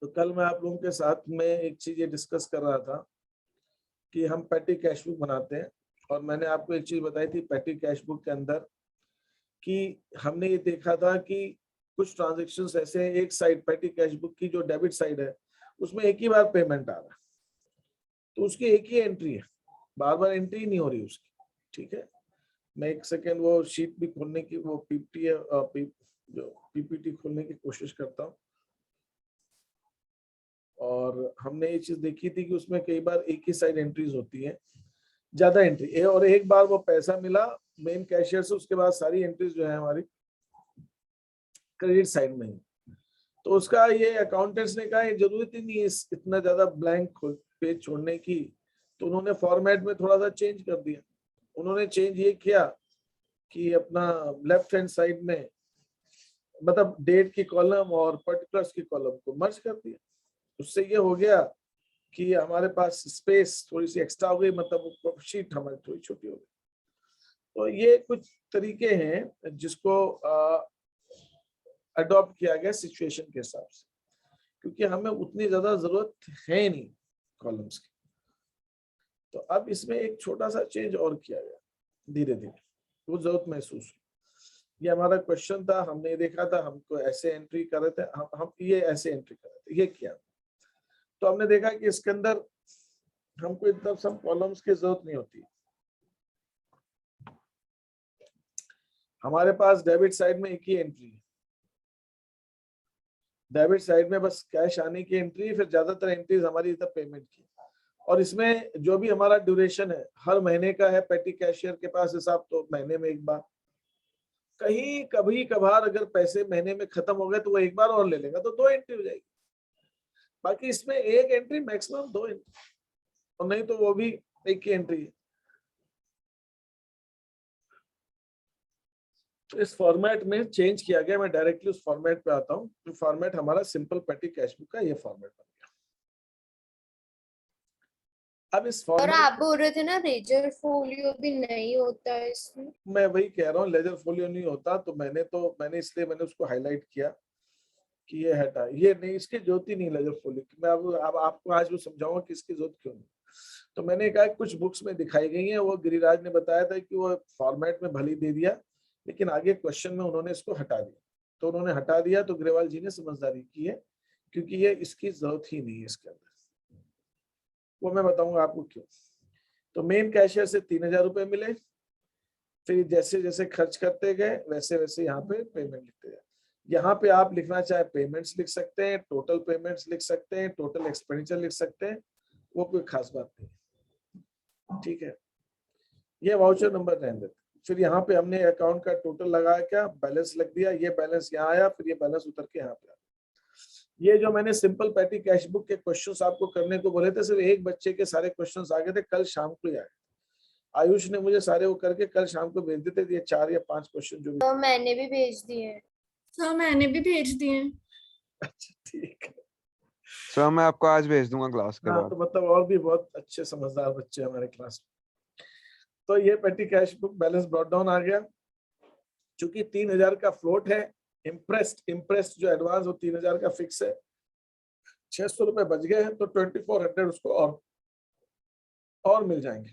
तो कल मैं आप लोगों के साथ में एक चीज ये डिस्कस कर रहा था कि हम पैटी कैश बुक बनाते हैं, और मैंने आपको एक चीज बताई थी पैटी कैश बुक के अंदर कि हमने ये देखा था कि कुछ ट्रांजेक्शन्स ऐसे हैं, एक साइड पैटी कैश बुक की जो डेबिट साइड है उसमें एक ही बार पेमेंट आ रहा है, तो उसकी एक ही एंट्री है, बार बार एंट्री नहीं हो रही उसकी। ठीक है, मैं एक सेकेंड वो शीट भी खोलने की, वो जो पीपीटी खोलने की कोशिश करता हूँ। और हमने ये चीज देखी थी कि उसमें कई बार एक ही साइड एंट्रीज होती है, ज्यादा एंट्री, और एक बार वो पैसा मिला मेन कैशियर से, उसके बाद सारी एंट्रीज जो है हमारी क्रेडिट साइड में ही। तो उसका ये अकाउंटेंट्स ने कहा जरूरत ही नहीं है इतना ज्यादा ब्लैंक पेज छोड़ने की, तो उन्होंने फॉर्मेट में थोड़ा सा चेंज कर दिया। उन्होंने चेंज ये किया कि अपना लेफ्ट हैंड साइड में मतलब डेट की कॉलम और पर्टिकुलर्स की कॉलम को मर्ज कर दिया। उससे ये हो गया कि हमारे पास स्पेस थोड़ी सी एक्स्ट्रा हो गई, मतलब शीट हमारी थोड़ी छोटी हो गई। तो ये कुछ तरीके हैं जिसको अडॉप्ट किया गया सिचुएशन के हिसाब से, क्योंकि हमें उतनी ज्यादा जरूरत है नहीं कॉलम्स की। तो अब इसमें एक छोटा सा चेंज और किया गया, धीरे धीरे वो जरूरत महसूस हुई। ये हमारा क्वेश्चन था, हमने देखा था हमको ऐसे एंट्री कर रहे थे, हम ये ऐसे एंट्री कर रहे थे, ये किया। तो हमने देखा कि इसके अंदर हमको इतना सब कॉलम्स की जरूरत नहीं होती। हमारे पास डेबिट साइड में एक ही एंट्री है, डेबिट साइड में बस कैश आने की एंट्री, फिर ज्यादातर एंट्रीज हमारी इधर पेमेंट की। और इसमें जो भी हमारा ड्यूरेशन है हर महीने का है, पेटी कैशियर के पास हिसाब तो महीने में एक बार, कहीं कभी कभार अगर पैसे महीने में खत्म हो गए तो वो एक बार और ले लेगा, तो 2 एंट्री हो जाएगी। बाकी इसमें एक एंट्री मैक्सिमम 2 एंट्री, और नहीं तो वो भी एक ही एंट्री है। तो इस फॉर्मेट में चेंज किया गया। मैं डायरेक्टली उस फॉर्मेट पे आता हूँ। तो फॉर्मेट हमारा सिंपल पेटी कैश बुक का ये फॉर्मेट बन गया। अब इस और फॉर्मेट, आप बोल रहे थे ना लेजर फोलियो भी नहीं होता है इसमें। मैं वही कह रहा हूँ, लेजर फोलियो नहीं होता, तो मैंने इसलिए मैंने उसको हाईलाइट किया कि ये हटा, ये नहीं, इसकी जरूरत ही नहीं लेजर फोलियो की। मैं अब आपको आज वो समझाऊंगा कि इसकी जरूरत क्यों नहीं। तो मैंने कहा कुछ बुक्स में दिखाई गई है, वो गिरिराज ने बताया था कि वो फॉर्मेट में भली दे दिया, लेकिन आगे क्वेश्चन में उन्होंने इसको हटा दिया। तो उन्होंने हटा दिया तो ग्रेवाल जी ने समझदारी की है, क्योंकि ये इसकी जरूरत ही नहीं है इसके अंदर। वो मैं बताऊंगा आपको क्यों। तो मेन कैशियर से 3,000 रुपए मिले, फिर जैसे जैसे खर्च करते गए वैसे वैसे यहाँ पे पेमेंट लिखते गए। यहाँ पे आप लिखना चाहे पेमेंट्स लिख सकते हैं, टोटल पेमेंट्स लिख सकते हैं, टोटल एक्सपेंडिचर लिख सकते हैं, वो कोई खास बात नहीं। ठीक है, ये वाउचर नंबर रहने देते। फिर यहाँ पे हमने अकाउंट का टोटल लगाया, क्या बैलेंस लग दिया, ये बैलेंस यहाँ आया, फिर ये बैलेंस उतर के यहाँ पे आया। ये जो मैंने सिंपल पैटी कैश बुक के क्वेश्चंस आपको करने को बोले थे, सिर्फ एक बच्चे के सारे क्वेश्चंस आ गए थे, कल शाम को ही आए। आयुष ने मुझे सारे वो करके कल शाम को भेज देते, ये 4 या 5 क्वेश्चन जो भी। तो मैंने भी भेज दिए। सर मैंने भी भेज दिए। अच्छा ठीक है सर मैं आपको आज भेज दूंगा क्लास के हाँ, बाद। तो मतलब और भी बहुत अच्छे समझदार बच्चे हमारे क्लास में। तो ये petty cash book balance brought down आ गया। चूंकि 3,000 का फ्लोट है, इम्प्रेस्ड जो एडवांस वो 3,000 का फिक्स है, 600 रुपए बच गए हैं, तो 2400 उसको और मिल जाएंगे।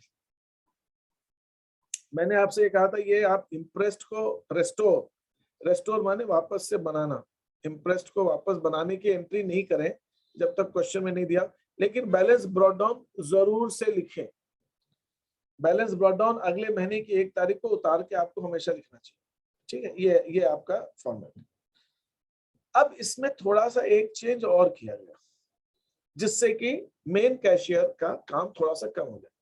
मैंने आपसे ये कहा था, ये आप इम्प्रेस्ड को रेस्टोर माने वापस से बनाना, इम्प्रेस्ड को वापस बनाने की एंट्री नहीं करें जब तक क्वेश्चन में नहीं दिया, लेकिन बैलेंस ब्रॉट डाउन जरूर से लिखें। बैलेंस ब्रॉट डाउन अगले महीने की 1 तारीख को उतार के आपको हमेशा लिखना चाहिए। ठीक है, ये आपका फॉर्मेट। अब इसमें थोड़ा सा एक चेंज और किया गया, जिससे कि मेन कैशियर का काम थोड़ा सा कम हो जाए।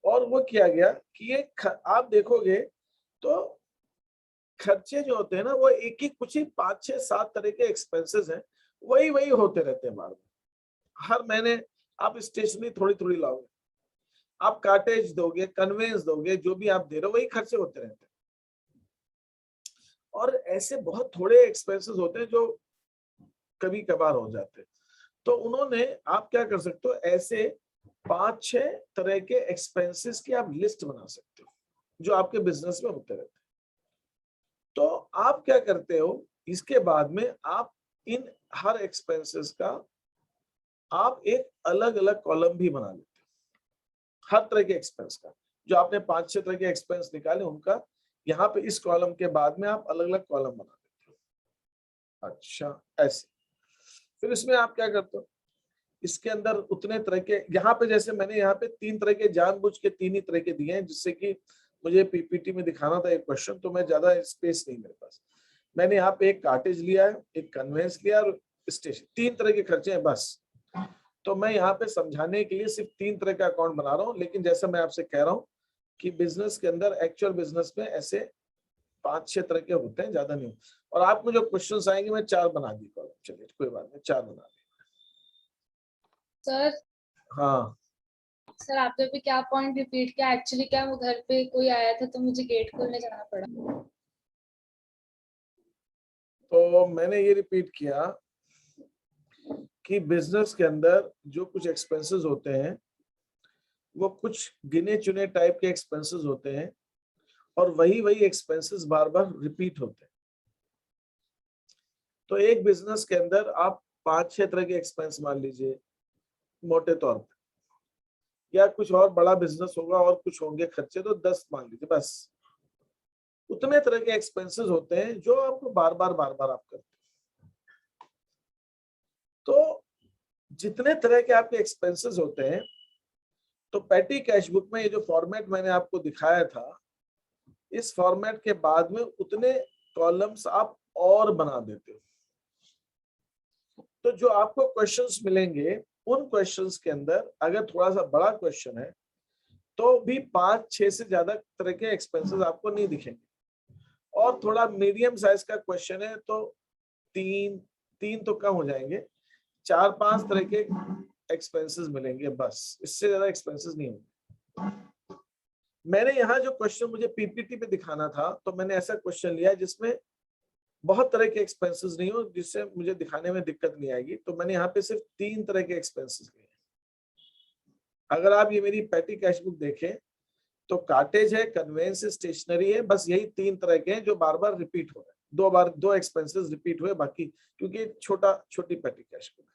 और वो किया गया कि ये आप देखोगे तो खर्चे जो होते हैं ना, वो एक ही कुछ ही 5, 6, 7 तरह के एक्सपेंसेस हैं, वही होते रहते हैं बार बार। हर महीने आप स्टेशनरी थोड़ी थोड़ी लाओगे, आप कार्टेज दोगे, कन्वेंस दोगे, जो भी आप दे रहे हो वही खर्चे होते रहते हैं। और ऐसे बहुत थोड़े एक्सपेंसेस होते हैं जो कभी कभार हो जाते हैं। तो उन्होंने, आप क्या कर सकते हो, ऐसे 5-6 तरह के एक्सपेंसेस की आप लिस्ट बना सकते हो जो आपके बिजनेस में होते रहते हैं। तो आप क्या करते हो, इसके बाद में आप इन हर एक्सपेंसेस का आप एक अलग अलग कॉलम भी बना लेते हो, हर तरह के एक्सपेंस का। जो आपने 5-6 तरह के एक्सपेंस निकाले उनका यहाँ पे इस कॉलम के बाद में आप अलग अलग कॉलम बना देते हो। अच्छा, ऐसे फिर इसमें आप क्या करते हो, इसके अंदर उतने तरह के, यहाँ पे जैसे मैंने यहाँ पे 3 तरह के जानबूझ के 3 ही तरह के दिए हैं, जिससे कि मुझे पीपीटी में दिखाना था एक क्वेश्चन, तो मैं ज्यादा स्पेस नहीं मेरे पास। मैंने यहाँ पे एक कार्टेज लिया है, एक कन्वेंस लिया और स्टेशन, 3 तरह के खर्चे हैं बस। तो मैं यहाँ पे समझाने के लिए सिर्फ 3 तरह का अकाउंट बना रहा हूँ, लेकिन जैसा मैं आपसे कह रहा हूँ कि बिजनेस के अंदर, एक्चुअल बिजनेस में ऐसे 5-6 तरह के होते हैं, ज्यादा नहीं। और आपको जो क्वेश्चन आएंगे मैं 4 बना दी कॉलम, चलिए कोई बात नहीं, 4 बना दी। सर हाँ सर आपने अभी क्या पॉइंट रिपीट किया? एक्चुअली क्या, वो घर पे कोई आया था तो मुझे गेट खोलने जाना पड़ा। तो मैंने ये रिपीट किया कि बिजनेस के अंदर जो कुछ एक्सपेंसेस होते हैं वो कुछ गिने चुने टाइप के एक्सपेंसेस होते हैं, और वही वही एक्सपेंसेस बार बार रिपीट होते हैं। तो एक बिजनेस के अंदर आप 5-6 तरह के एक्सपेंस मान लीजिए मोटे तौर पे, या कुछ और बड़ा बिजनेस होगा और कुछ होंगे खर्चे, तो 10 मान लीजिए, बस उतने तरह के एक्सपेंसेस होते हैं जो आपको बार बार आप करते हैं। तो जितने तरह के आपके एक्सपेंसेस होते हैं, तो पैटी कैश बुक में ये जो फॉर्मेट मैंने आपको दिखाया था, इस फॉर्मेट के बाद में उतने कॉलम्स आप और बना देते हो। तो जो आपको क्वेश्चंस मिलेंगे, उन क्वेश्चंस के अंदर अगर थोड़ा सा बड़ा क्वेश्चन है तो भी 5-6 से ज्यादा तरह के एक्सपेंसेस आपको नहीं दिखेंगे, और थोड़ा मीडियम साइज का क्वेश्चन है तो 3 तो कम हो जाएंगे, 4-5 तरह के एक्सपेंसेस मिलेंगे, बस इससे ज्यादा एक्सपेंसेस नहीं होंगे। मैंने यहाँ जो क्वेश्चन मुझे पीपीटी पे दिखाना था, तो मैंने ऐसा क्वेश्चन लिया जिसमें बहुत तरह के एक्सपेंसेस नहीं हो, जिससे मुझे दिखाने में दिक्कत नहीं आएगी। तो मैंने यहाँ पे सिर्फ 3 तरह के एक्सपेंसेस लिए। अगर आप ये मेरी पैटी कैश बुक देखें तो कार्टेज है, कन्वेंस, स्टेशनरी है, बस यही 3 तरह के हैं जो बार बार रिपीट हो रहे हैं। 2 एक्सपेंसेस रिपीट हुए, बाकी क्योंकि छोटी पैटी कैश बुक है।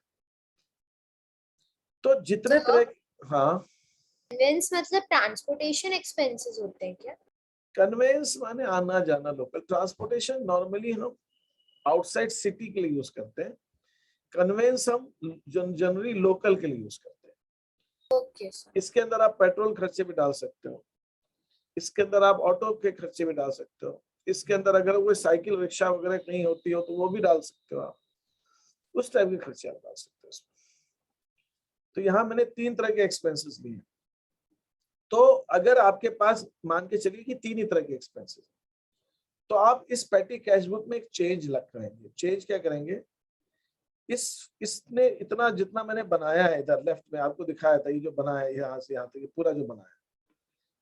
तो जितने तरह, हाँ कन्वेंस मतलब ट्रांसपोर्टेशन एक्सपेंसेस होते हैं क्या? कन्वेंस माने आना जाना लोकल, ट्रांसपोर्टेशन नॉर्मली हम आउटसाइड सिटी के लिए यूज करते हैं, कन्वेंस हम जनरली लोकल के लिए यूज करते हैं। Okay sir. इसके अंदर आप पेट्रोल खर्चे भी डाल सकते हो, इसके अंदर आप ऑटो के खर्चे भी डाल सकते हो, इसके अंदर अगर कोई साइकिल रिक्शा वगैरह कहीं होती हो तो वो भी डाल सकते हो आप, उस टाइप के खर्चे आप डाल सकते हो इसमें। तो यहाँ मैंने 3 तरह के एक्सपेंसेस लिए। तो अगर आपके पास मान के चलिए कि 3 ही तरह के एक्सपेंसेस, तो आप इस पैटी कैश बुक में एक चेंज लग करेंगे। चेंज क्या करेंगे, इसने इतना जितना मैंने बनाया है, इधर लेफ्ट में आपको दिखाया था, ये जो बनाया है यहाँ से यहाँ तक, ये पूरा जो बनाया है,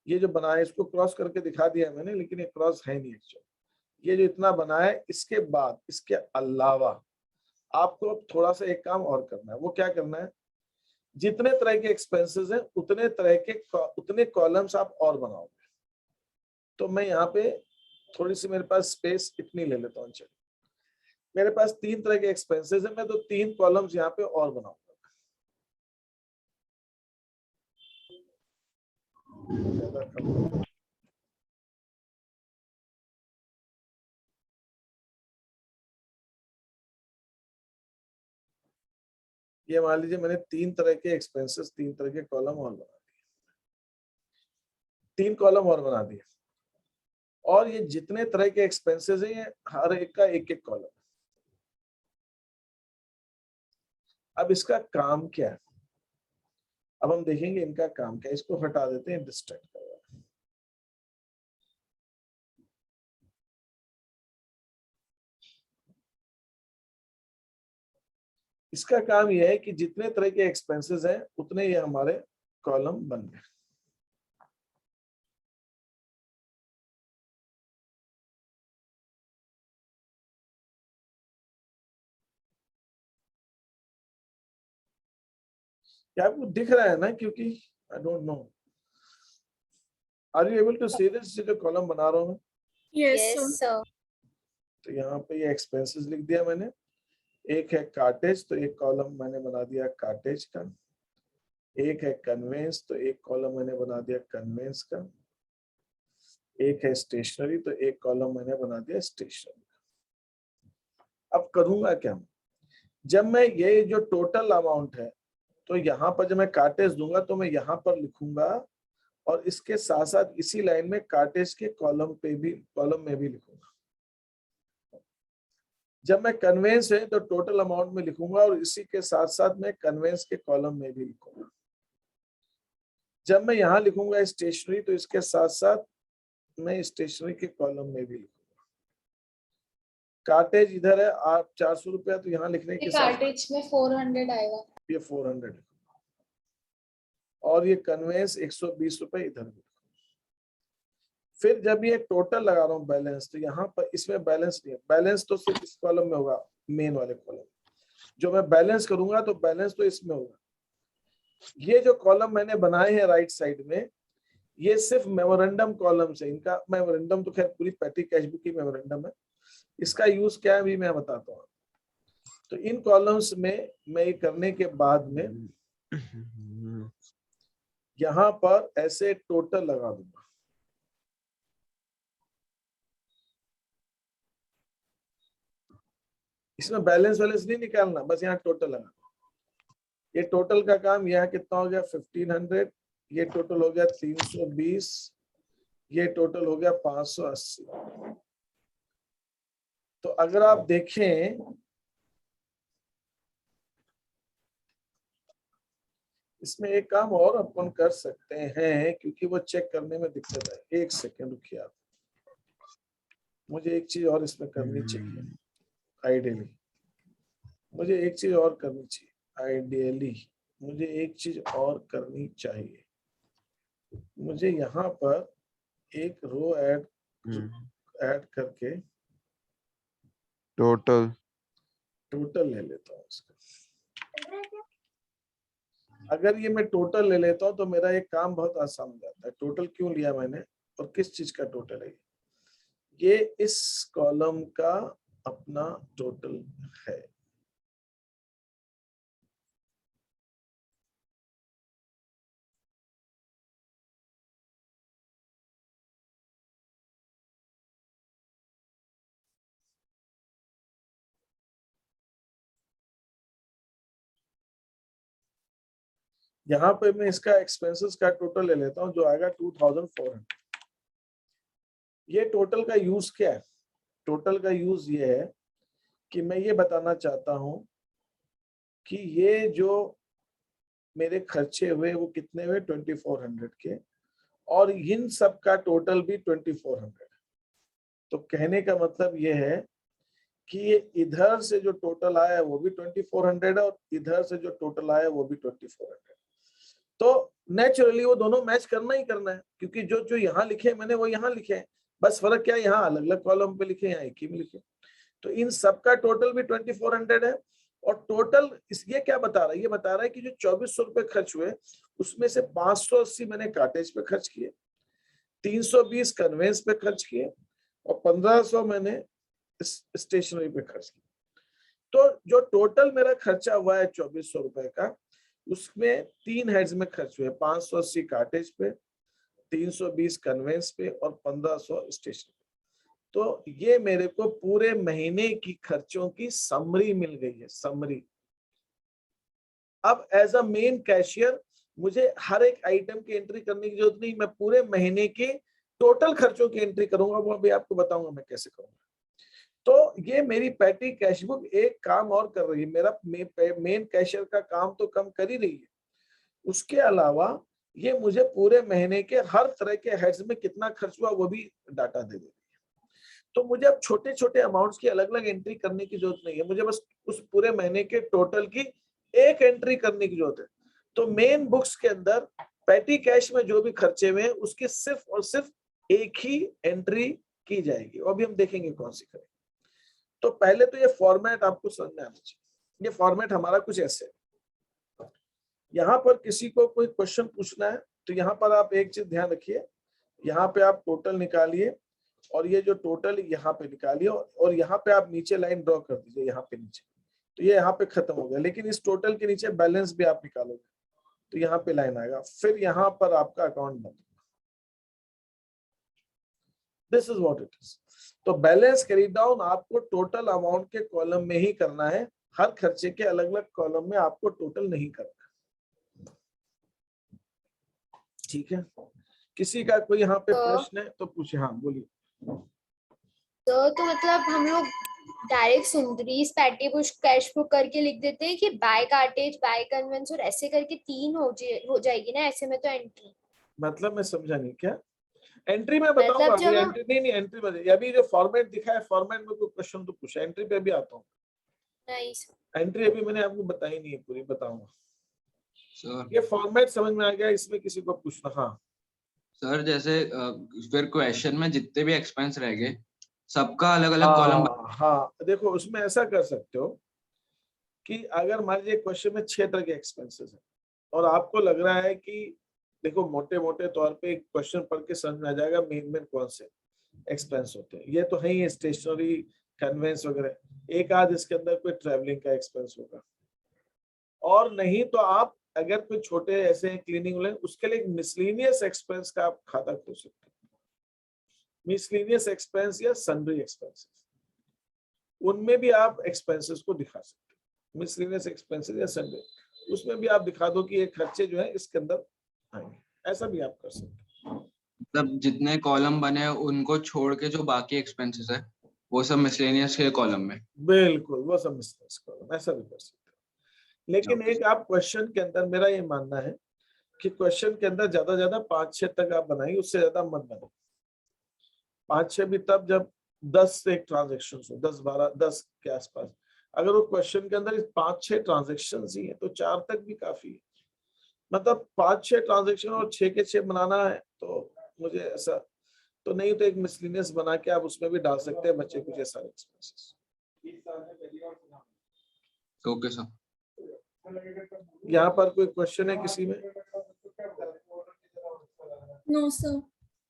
ये जो बनाया है इसको क्रॉस करके दिखा दिया है मैंने, लेकिन ये क्रॉस है नहीं एक्चुअली। ये जो इतना बनाया है, इसके बाद इसके अलावा आपको अब थोड़ा सा एक काम और करना है। वो क्या करना है, जितने तरह के एक्सपेंसेस हैं उतने कॉलम्स आप और बनाओगे। तो मैं यहाँ पे थोड़ी सी, मेरे पास स्पेस इतनी ले लेता हूँ, चलिए मेरे पास 3 तरह के एक्सपेंसेस है, मैं तो 3 कॉलम्स यहाँ पे और बनाऊंगा। ये मान लीजिए मैंने 3 तरह के एक्सपेंसेस, 3 तरह के कॉलम और बना दिए, 3 कॉलम और बना दिए, और ये जितने तरह के एक्सपेंसेस हैं, ये हर एक का एक एक कॉलम। अब इसका काम क्या है, अब हम देखेंगे इनका काम क्या है। इसको हटा देते हैं, डिस्ट्रैक्ट कर रहा है। इसका काम यह है कि जितने तरह के एक्सपेंसेस हैं उतने ये हमारे कॉलम बन गए। क्या आपको दिख रहा है ना, क्योंकि I don't know, are you able to see this, जो कॉलम बना रहा हूं मैं? Yes yes sir. सर। तो यहाँ पे ये एक्सपेंसेस लिख दिया मैंने, एक है कार्टेज, तो एक कॉलम मैंने बना दिया कार्टेज का। एक है कन्वेंस, तो एक कॉलम मैंने बना दिया कन्वेंस का। एक है स्टेशनरी, तो एक कॉलम मैंने बना दिया स्टेशनरी का। अब करूंगा क्या, जब मैं ये जो टोटल अमाउंट है, तो यहाँ पर जब मैं कार्टेज दूंगा तो मैं यहाँ पर लिखूंगा, और इसके साथ साथ इसी लाइन में कार्टेज के कॉलम में भी लिखूंगा। जब मैं कन्वेंस है तो टोटल अमाउंट में लिखूंगा, और इसी के साथ साथ मैं कन्वेंस के कॉलम में भी लिखूंगा। जब मैं यहाँ लिखूंगा स्टेशनरी, तो इसके साथ साथ मैं स्टेशनरी के कॉलम में भी लिखूंगा। कार्टेज इधर है, आप 400 रुपया, तो यहाँ लिखने के साथ कार्टेज में 400 आएगा, ये 400 लिखूंगा, और ये कन्वेंस 120 रुपए इधर भी। फिर जब ये टोटल लगा रहा हूँ बैलेंस, तो यहाँ पर इसमें बैलेंस नहीं है, बैलेंस तो सिर्फ इस कॉलम में होगा, मेन वाले कॉलम। जो मैं बैलेंस करूंगा तो बैलेंस तो इसमें होगा। ये जो कॉलम मैंने बनाए हैं राइट साइड में, ये सिर्फ मेमोरेंडम कॉलम से, इनका मेमोरेंडम तो खैर पूरी पैटी कैश बुक की मेमोरेंडम है, इसका यूज क्या है भी मैं बताता हूँ। तो इन कॉलम्स में मैं ये करने के बाद में यहाँ पर ऐसे टोटल लगा दूंगा। इसमें बैलेंस नहीं निकालना, बस यहाँ टोटल लगा। ये टोटल का काम यहाँ कितना हो गया 1500, ये टोटल हो गया 320, ये टोटल हो गया 580। तो अगर आप देखें, इसमें एक काम और अपन कर सकते हैं, क्योंकि वो चेक करने में दिक्कत है। एक सेकेंड रुकिए आप, मुझे एक चीज और इसमें करनी चाहिए। आइडियली मुझे एक चीज और करनी चाहिए, मुझे यहाँ पर एक रो ऐड करके टोटल ले लेता हूँ इसका। अगर ये मैं टोटल ले लेता हूँ तो मेरा एक काम बहुत आसान हो जाता है। टोटल क्यों लिया मैंने और किस चीज का टोटल है? ये इस कॉलम का अपना टोटल है। यहाँ पे मैं इसका एक्सपेंसेस का टोटल ले लेता हूँ, जो आएगा 2400। ये टोटल का यूज क्या है? टोटल का यूज ये है कि मैं ये बताना चाहता हूं कि ये जो मेरे खर्चे हुए वो कितने हुए 2400 के, और इन सब का टोटल भी 2400। तो कहने का मतलब ये है कि ये इधर से जो टोटल आया वो भी 2400 है, और इधर से जो टोटल आया वो भी 2400। तो नेचुरली वो दोनों मैच करना ही करना है, क्योंकि जो जो यहाँ लिखे मैंने वो यहाँ लिखे हैं, बस फर्क क्या है, यहाँ अलग अलग कॉलम पे लिखे, यहाँ एक ही में लिखे। तो इन सब का टोटल भी 2400 है। और टोटल ये क्या बता रहा है? ये बता रहा है कि जो 2400 रुपए खर्च हुए उसमें से 580 मैंने कार्टेज पे खर्च किए, 320 कन्वेंस पे खर्च किए, और 1500 मैंने स्टेशनरी पे खर्च किया। तो जो टोटल मेरा खर्चा हुआ है 2400 रुपए का, उसमें 3 हेड्स में खर्च हुए, 580 कार्टेज पे, 320 कन्वेंस पे, और 1500 स्टेशन पे। तो ये मेरे को पूरे महीने की खर्चों की समरी मिल गई है, समरी। अब एज अ मेन कैशियर मुझे हर एक आइटम की एंट्री करने की जरूरत नहीं, मैं पूरे महीने के टोटल खर्चों की एंट्री करूंगा, वो अभी आपको बताऊंगा मैं कैसे करूंगा। तो ये मेरी पैटी कैश बुक एक काम और कर रही है, मेरा मेन कैशियर का काम तो कम कर ही रही है, उसके अलावा ये मुझे पूरे महीने के हर तरह के हेड्स में कितना खर्च हुआ वो भी डाटा दे देगी। तो मुझे अब छोटे छोटे अमाउंट्स की अलग अलग एंट्री करने की जरूरत नहीं है, मुझे बस उस पूरे महीने के टोटल की एक एंट्री करने की जरूरत है। तो मेन बुक्स के अंदर पैटी कैश में जो भी खर्चे हुए हैं उसकी सिर्फ और सिर्फ एक ही एंट्री की जाएगी, और अभी हम देखेंगे कौन सी करें। तो पहले तो ये फॉर्मेट आपको समझ में आना चाहिए। ये फॉर्मेट हमारा कुछ ऐसे है। यहाँ पर किसी को कोई क्वेश्चन पूछना है तो यहाँ पर आप एक चीज ध्यान रखिए, यहाँ पे आप टोटल निकालिए, और ये जो टोटल यहाँ पे निकालिए, और यहाँ पे आप नीचे लाइन ड्रॉ कर दीजिए, यहाँ पे नीचे तो ये यहाँ पे खत्म हो गया, लेकिन इस टोटल के नीचे बैलेंस भी आप निकालोगे तो यहाँ पे लाइन आएगा, फिर यहाँ पर आपका अकाउंट बंद। This is what it is. तो बैलेंस कैरी डाउन आपको टोटल अमाउंट के कॉलम में ही करना है, हर खर्चे के अलग अलग कॉलम में आपको टोटल नहीं करना। ठीक है, किसी का कोई यहाँ पे प्रश्न है तो पूछे। हाँ बोलिए। तो मतलब हम लोग डायरेक्ट सिंदरीज पैटी बुश कैश बुक करके लिख देते हैं कि बाय कार्टेज बाय कन्वेंस और ऐसे करके 3 हो जाएगी ना ऐसे में तो एंट्री? मतलब मैं समझा नहीं क्या एंट्री में बताऊंगा। मतलब जब एंट्री नहीं एंट्री में अभी जो फॉर्मेट दिखा है, फॉर्मेट में कोई क्वेश्चन तो पूछा, एंट्री पे भी आता हूँ। नहीं एंट्री अभी मैंने आपको बताई नहीं है, पूरी बताऊंगा। सर ये फॉर्मेट समझ में आ गया, इसमें किसी को पूछना। हाँ सर जैसे फिर क्वेश्चन में जितने भी एक्सपेंस रह गए सबका अलग अलग कॉलम। हाँ देखो उसमें ऐसा कर सकते हो कि अगर मान लीजिए क्वेश्चन में 6 तरह के एक्सपेंसेस है और आपको लग रहा है कि देखो मोटे मोटे तौर पे एक क्वेश्चन पढ़ के समझ में आ जाएगा मेन कौन से एक्सपेंस होते हैं। ये तो है ही स्टेशनरी कन्वेंस वगैरह, एक आध इसके अंदर कोई ट्रैवलिंग का एक्सपेंस होगा, और नहीं तो आप अगर कोई छोटे ऐसे क्लीनिंग वाले उसके लिए मिसलेनियस एक्सपेंस का आप खाता खोल सकते हैं। मिसलेनियस एक्सपेंस या सन्ड्री एक्सपेंसेस, उनमें भी आप एक्सपेंसेस को दिखा सकते हैं। मिसलेनियस एक्सपेंसेस या सन्ड्री, उसमें भी आप दिखा दो कि ये खर्चे जो है इसके अंदर आएंगे, ऐसा भी आप कर सकते हैं। मतलब जितने कॉलम बने उनको छोड़ के जो बाकी एक्सपेंसेस है वो सब मिसलेनियस के कॉलम में। बिल्कुल, वो सब मिसलेनियस कॉलम, ऐसा भी कर सकते हैं। लेकिन एक आप क्वेश्चन के अंदर, मेरा ये मानना है कि क्वेश्चन के अंदर ज्यादा 5-6 तक आप बनाइए, उससे ज्यादा मत बनाइए। 5-6 भी तब जब 10 से एक ट्रांजेक्शन हो, 10-12-10 के आसपास। अगर वो क्वेश्चन के अंदर 5-6 ट्रांजेक्शन ही है तो 4 तक भी काफी है। मतलब 5-6 ट्रांजेक्शन और 6 के 6 बनाना है तो मुझे ऐसा तो नहीं, तो एक मिसलिनियस बना के आप उसमें भी डाल सकते हैं बच्चे कुछ सारे एक्सपेंसेस। Okay sir. यहाँ पर कोई क्वेश्चन है किसी में? No sir.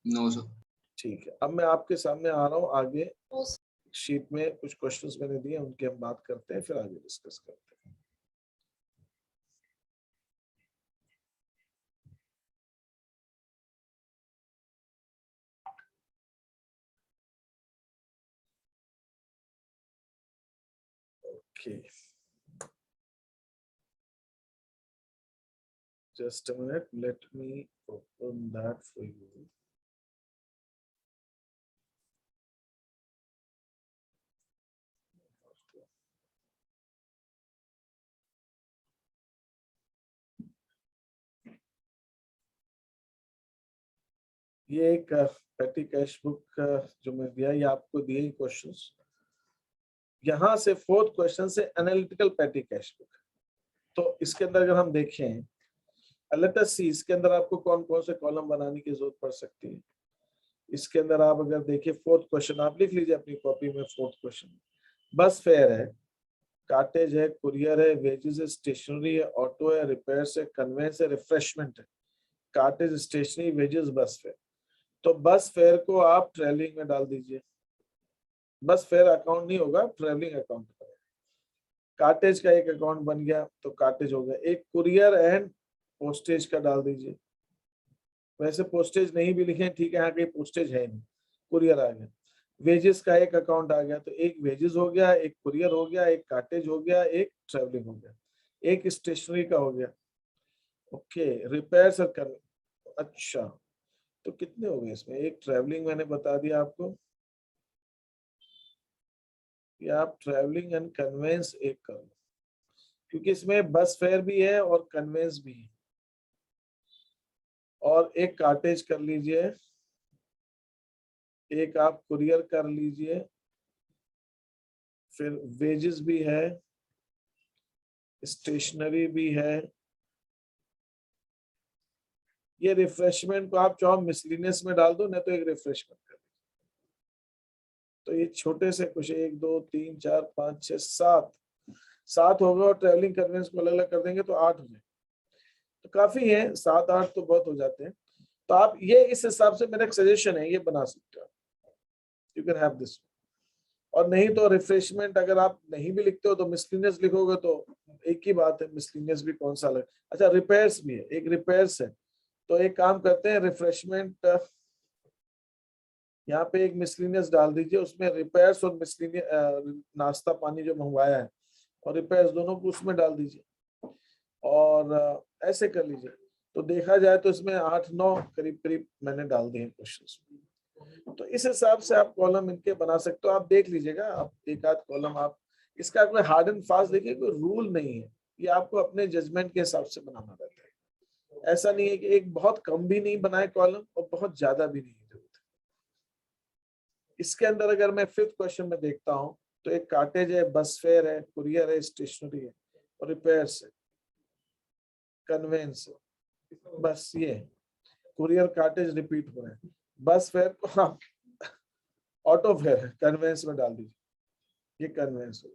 No sir. ठीक है, अब मैं आपके सामने आ रहा हूँ आगे। शीट में कुछ क्वेश्चंस मैंने दिए, उनकी हम बात करते हैं, फिर आगे डिस्कस करते हैं। Okay. Just a minute, let me open that for you. ये एक पेटी कैश बुक जो मैं दिया, ये आपको दिए क्वेश्चंस। यहाँ से 4th क्वेश्चन से एनालिटिकल पेटी कैश बुक। तो इसके अंदर अगर हम देखें, लेट अस सी, इसके अंदर आपको कौन कौन से कॉलम बनाने की जरूरत पड़ सकती है। इसके अंदर आप अगर देखिए 4th क्वेश्चन, आप लिख लीजिए अपनी कॉपी में। 4th क्वेश्चन बस फेयर है, कार्टेज है, कुरियर है, वेजेस है, स्टेशनरी है, ऑटो है, रिपेयर्स है, कन्वेंस है, रिफ्रेशमेंट है। Cartage, stationery, wages, bus fare. तो बस फेयर को आप ट्रेवलिंग में डाल दीजिए। बस फेयर अकाउंट नहीं होगा, ट्रेवलिंग अकाउंट होगा। कार्टेज का एक अकाउंट बन गया तो कार्टेज हो गया। एक कुरियर एंड पोस्टेज का डाल दीजिए। वैसे पोस्टेज नहीं भी लिखे ठीक है, यहाँ कहीं पोस्टेज है नहीं, कुरियर आ गया। वेजेस का एक अकाउंट आ गया, तो एक वेजेस हो गया, एक कुरियर हो गया, एक कार्टेज हो गया, एक ट्रेवलिंग हो गया, एक स्टेशनरी का हो गया। ओके, रिपेयर्स और कर, अच्छा तो कितने हो गए इसमें? एक ट्रेवलिंग मैंने बता दिया आपको, या आप ट्रेवलिंग एंड कन्वेंस एक कर लो, क्योंकि इसमें बस फेयर भी है और कन्वेंस भी है। और एक कार्टेज कर लीजिए, एक आप कुरियर कर लीजिए, फिर वेजेस भी है, स्टेशनरी भी है। ये रिफ्रेशमेंट को आप चाहो मिसलिनियस में डाल दो, नहीं तो एक रिफ्रेशमेंट कर लीजिए। तो ये छोटे से कुछ 1 2 3 4 5 6 7 होगा, और ट्रेवलिंग कन्वेंस को अलग अलग कर देंगे तो 8 हो जाए। तो काफी है, 7-8 तो बहुत हो जाते हैं। तो आप ये इस हिसाब से, मेरा एक सजेशन है, ये बना सकते हो, यू कैन हैव दिस। और नहीं तो रिफ्रेशमेंट, अगर आप नहीं भी लिखते हो तो मिसलिनियस लिखोगे तो एक ही बात है, मिसलिनियस भी कौन सा अलग। अच्छा रिपेयर्स भी है, एक रिपेयर्स है, तो एक काम करते हैं रिफ्रेशमेंट यहाँ पे एक मिसलिनियस डाल दीजिए, उसमें रिपेयर्स और मिसलिनियस नाश्ता पानी जो मंगवाया है और रिपेयर्स दोनों को उसमें डाल दीजिए और ऐसे कर लीजिए। तो देखा जाए तो इसमें 8-9 करीब करीब मैंने डाल दिए क्वेश्चंस। तो इस हिसाब से आप कॉलम इनके बना सकते हो, आप देख लीजिएगा, आप एक आध कॉलम आप, इसका कोई हार्ड एंड फास्ट देखिए कोई रूल नहीं है, ये आपको अपने जजमेंट के हिसाब से बनाना रहता है। ऐसा नहीं है कि एक बहुत कम भी नहीं बनाए कॉलम और बहुत ज्यादा भी नहीं जरूरत है। इसके अंदर अगर मैं 5th क्वेश्चन में देखता हूं तो एक कार्टेज है, बस फेयर है, कुरियर है, स्टेशनरी है और रिपेयर्स है, कन्वेंस है, बस ये कुरियर कार्टेज रिपीट हो रहे हैं। बस फेयर को आप ऑटो फेयर है, कन्वेंस में डाल दीजिए, ये कन्वेंस हो,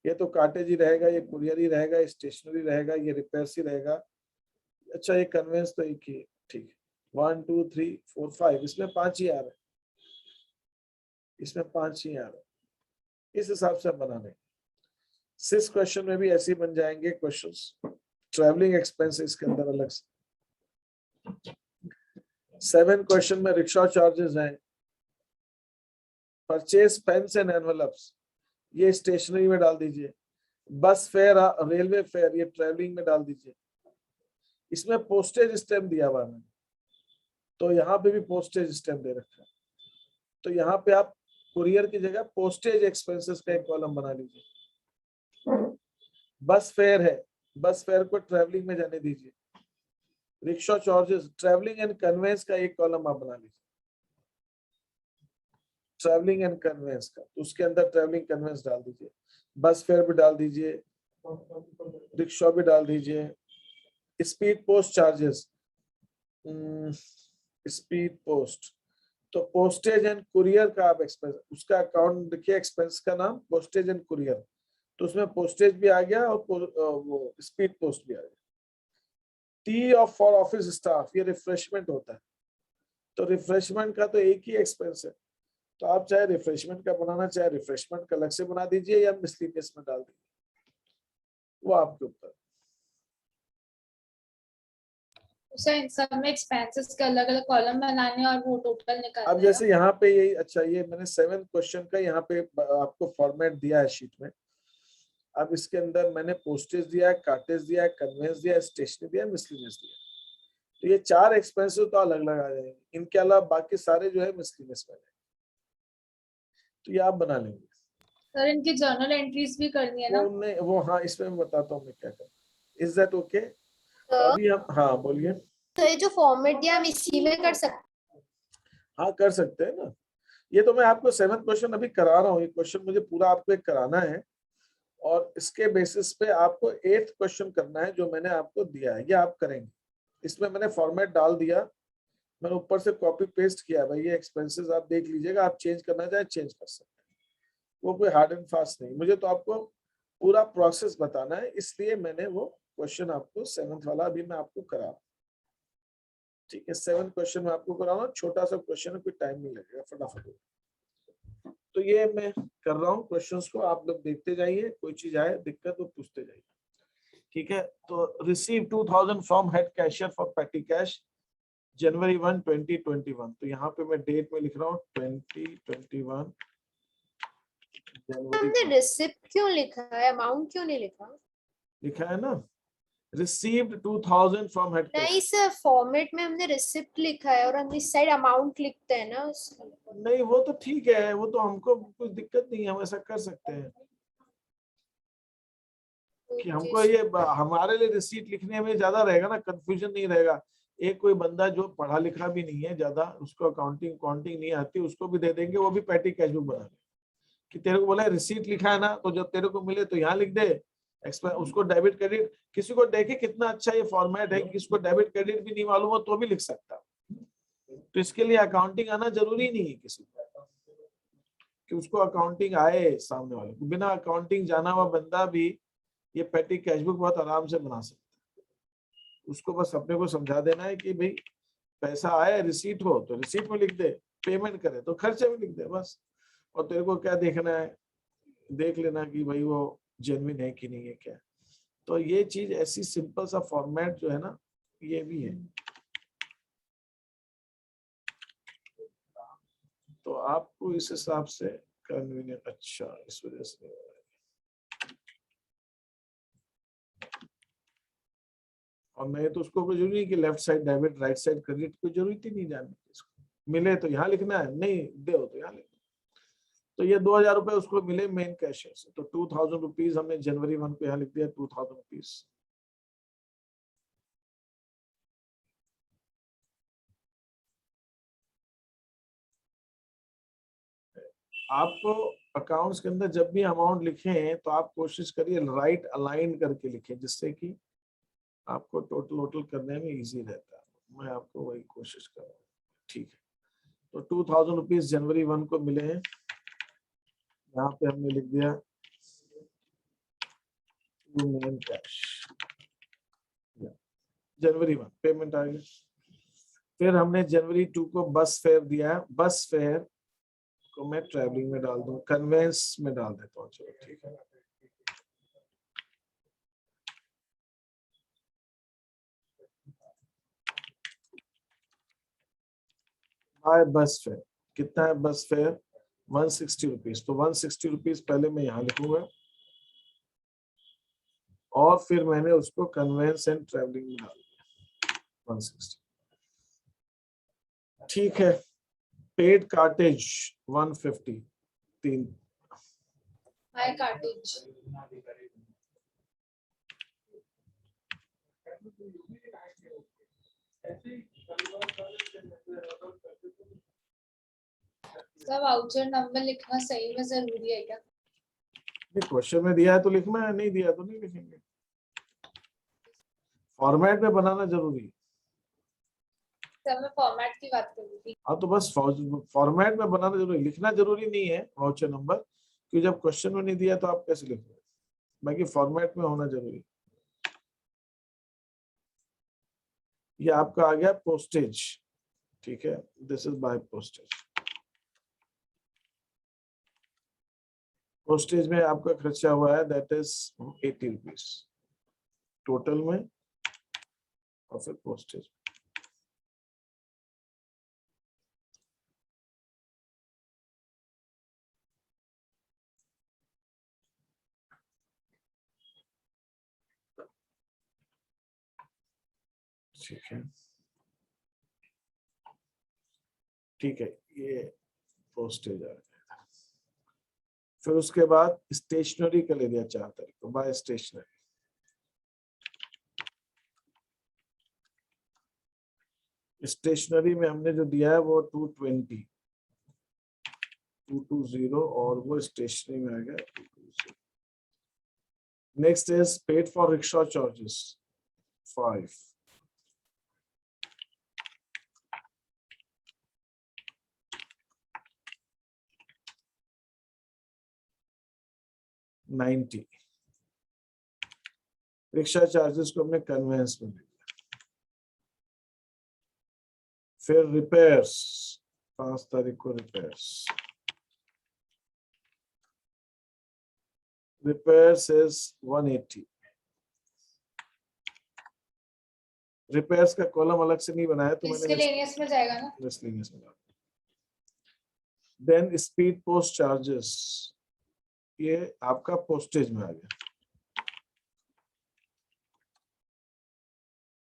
ये तो कार्टेज ही रहेगा, ये कुरियर ही रहेगा, स्टेशनरी रहेगा, ये रिपेयर्स ही रहेगा। अच्छा ये कन्वेंस तो एक ही, ठीक है। 1 2 3 4 5 इसमें 5 ही आ रहा है, इसमें 5 ही आ रहा है, इस हिसाब से आप बना लेंगे। 6 क्वेश्चन में भी ऐसे ही बन जाएंगे क्वेश्चंस। ट्रैवलिंग एक्सपेंसेस के अंदर अलग से। 7 क्वेश्चन में रिक्शा चार्जेस हैं, परचेज पेन्स एंड एनवेलप्स, ये स्टेशनरी में डाल दीजिए। बस फेयर, रेलवे फेयर, ये ट्रैवलिंग में डाल दीजिए। इसमें पोस्टेज स्टैम्प दिया हुआ है, तो यहाँ पे भी पोस्टेज स्टैम्प दे रखा है, तो यहाँ पे आप कुरियर की जगह पोस्टेज एक्सपेंसेस का एक कॉलम बना लीजिए। बस फेयर है, बस फेयर को ट्रैवलिंग में जाने दीजिए। Rickshaw charges, travelling and conveyance का एक कॉलम आप बना लीजिए, ट्रैवलिंग एंड कन्वेंस का, तो उसके अंदर ट्रैवलिंग कन्वेंस डाल दीजिए। बस फेयर भी डाल दीजिए, रिक्शा भी डाल दीजिए। Speed post charges, speed post, तो पोस्टेज एंड कुरियर का आप एक्सपेंस, उसका अकाउंट देखिए, एक्सपेंस का नाम पोस्टेज एंड कुरियर, तो उसमें पोस्टेज भी आ गया और वो स्पीड पोस्ट भी आ गया। T of for office staff, ये रिफ्रेशमेंट होता है, तो रिफ्रेशमेंट का तो एक ही एक्सपेंस है, तो आप चाहे रिफ्रेशमेंट का बनाना, चाहे रिफ्रेशमेंट का अलग से बना दीजिए या मिसलिनियस में डाल दीजिए, वो आपके ऊपर। सर इन सब में एक्सपेंसेस के अलग अलग कॉलम बनाने और वो टोटल निकालना अब जैसे यहाँ पे यही, अच्छा ये मैंने 7th क्वेश्चन का यहाँ पे आपको फॉर्मेट दिया है शीट में। अब इसके अंदर मैंने पोस्टेज दिया है, कार्टेज दिया है, कन्वेंस दिया है, स्टेशनरी दिया है, मिसलिनियस दिया है, तो ये 4 एक्सपेंसेस तो अलग अलग आ जाएंगे, इनके अलावा बाकी सारे जो है मिसलिनियस में, तो ये आप बना लेंगे। सर इनकी जर्नल एंट्रीज भी करनी है ना? वो हाँ, इसमें मैं बताता हूँ मैं क्या करता। Is that okay? तो अभी हम, हाँ बोलिए। तो ये जो फॉर्मेट दिया हम इसी में कर सकते हाँ कर सकते हैं ना, ये तो मैं आपको 7th क्वेश्चन अभी करा रहा हूँ, ये क्वेश्चन मुझे पूरा आपको एक कराना है और इसके बेसिस पे आपको 8th क्वेश्चन करना है जो मैंने आपको दिया है, ये आप करेंगे। इसमें मैंने फॉर्मेट डाल दिया, मैंने ऊपर से कॉपी पेस्ट किया भाई, ये एक्सपेंसेस आप देख लीजिएगा, आप चेंज करना चाहे चेंज कर सकते हैं, वो कोई हार्ड एंड फास्ट नहीं, मुझे तो आपको पूरा प्रोसेस बताना है, इसलिए मैंने वो क्वेश्चन आपको 7th वाला अभी मैं आपको करा, ठीक है। 7th क्वेश्चन में आपको कराना, छोटा सा क्वेश्चन है, कोई टाइम नहीं लगेगा, फटाफट। तो ये मैं कर रहा हूँ क्वेश्चंस को, आप लोग देखते जाइए, कोई चीज आए दिक्कत तो पूछते जाइए, ठीक है। तो receive 2000 from head cashier for petty cash January 1 2021, तो यहाँ पे मैं डेट में लिख रहा हूँ 2021 जनवरी। हमने रिसिप्ट क्यों लिखा है, अमाउंट क्यों नहीं लिखा? लिखा है ना, रिसीव्ड 2000 फ्रॉम हेड कैशियर। नहीं सर, फॉर्मेट में हमने रिसिप्ट लिखा है और हम इस साइड अमाउंट लिखते हैं ना। नहीं वो तो ठीक है, वो तो हमको कुछ दिक्कत नहीं है, हम ऐसा कर सकते हैं कि हमको ये हमारे लिए रिसीट लिखने में ज्यादा रहेगा ना, कंफ्यूजन नहीं रहेगा। एक कोई बंदा जो पढ़ा लिखा भी नहीं है ज्यादा, उसको अकाउंटिंग नहीं आती, उसको भी दे देंगे, वो भी पैटी कैश बुक बना दे कि तेरे को बोला रिसीट लिखा है ना, तो जब तेरे को मिले तो यहाँ लिख दे, उसको डेबिट क्रेडिट, किसी को देखे कितना अच्छा ये फॉर्मेट है, किसी को डेबिट क्रेडिट भी नहीं मालूम हो तो भी लिख सकता, तो इसके लिए अकाउंटिंग आना जरूरी नहीं है किसी को कि उसको अकाउंटिंग आए, सामने वाले को बिना अकाउंटिंग जाना हुआ बंदा भी ये पेटी कैश बुक बहुत आराम से बना सकता है। उसको बस अपने को समझा देना है कि भाई पैसा आए, रिसीट हो तो रिसीट में लिख दे, पेमेंट करे तो खर्चे में लिख दे बस, और तेरे को क्या देखना है, देख लेना कि भाई वो जेन्युइन है कि नहीं है क्या। तो ये चीज ऐसी सिंपल सा फॉर्मेट जो है ना, ये भी है। तो आपको इस हिसाब से कन्वीनियंट, अच्छा इस वजह से और नहीं तो उसको कोई जरूरी नहीं कि left side debit right side credit, कोई जरूरत ही नहीं जानने की इसको। मिले तो यहाँ लिखना है, नहीं दे तो यहाँ लिखना। तो ये 2000 रुपए उसको मिले मेन कैशियर से, तो 2000 रुपीज हमने जनवरी 1 को यहाँ लिख दिया 2000 रुपीज। आपको अकाउंट्स के अंदर जब भी अमाउंट लिखें तो आप कोशिश करिए राइट अलाइन करके लिखें, जिससे कि आपको टोटल वोटल करने में इजी रहता है। मैं आपको वही कोशिश कर रहा हूँ, ठीक है। तो 2000 रुपीज जनवरी 1 को मिले हैं, यहाँ पे हमने लिख दिया मेन कैश, जनवरी 1 पेमेंट आ गया। फिर हमने जनवरी 2 को बस फेयर दिया है, बस फेयर को मैं ट्रैवलिंग में डाल दूं, कन्वेंस में डाल देता हूँ, चलो ठीक है। बाय बस फेयर, कितना है बस फेयर 160 रुपीज, तो 160 रुपीज पहले मैं यहाँ लिखूंगा और फिर मैंने उसको कन्वेंस एंड ट्रैवलिंग में डाल दिया 160, ठीक है। Paid cartage 150, 3 high cartage. सब वाउचर नंबर लिखना सही में जरूरी है क्या? क्वेश्चन में दिया है तो लिखना है, नहीं दिया तो नहीं लिखेंगे। फॉर्मेट में बनाना जरूरी है। सब मैं फॉर्मेट की बात कर रही थी। हाँ तो बस फॉर्मेट में बनाना जरूरी, लिखना जरूरी नहीं है वाउचर नंबर, क्योंकि जब क्वेश्चन में नहीं दिया तो आप कैसे लिखोगे, बाकी फॉर्मेट में होना जरूरी। ये आपका आ गया पोस्टेज, ठीक है, this is by postage. Postage में आपका खर्चा हुआ है दैट इज 80 रुपीज टोटल में, और फिर पोस्टेज। ठीक है, ठीक है, ये पोस्टेज आ गया। फिर उसके बाद स्टेशनरी का ले दिया 4 तारीख को, बाय स्टेशनरी। स्टेशनरी में हमने जो दिया है वो 220 और वो स्टेशनरी में आ गया 220। Next is paid for rickshaw charges 5। Rickshaw charges को हमने कन्वेंस में दिया। फिर रिपेयर्स 5 तारीख को रिपेयर्स इज 180। रिपेयर्स का कॉलम अलग से नहीं बनाया तो मैंने मिसलेनियस में जाएगा ना। मिसलेनियस में। देन स्पीड पोस्ट चार्जेस, ये आपका पोस्टेज में आ गया।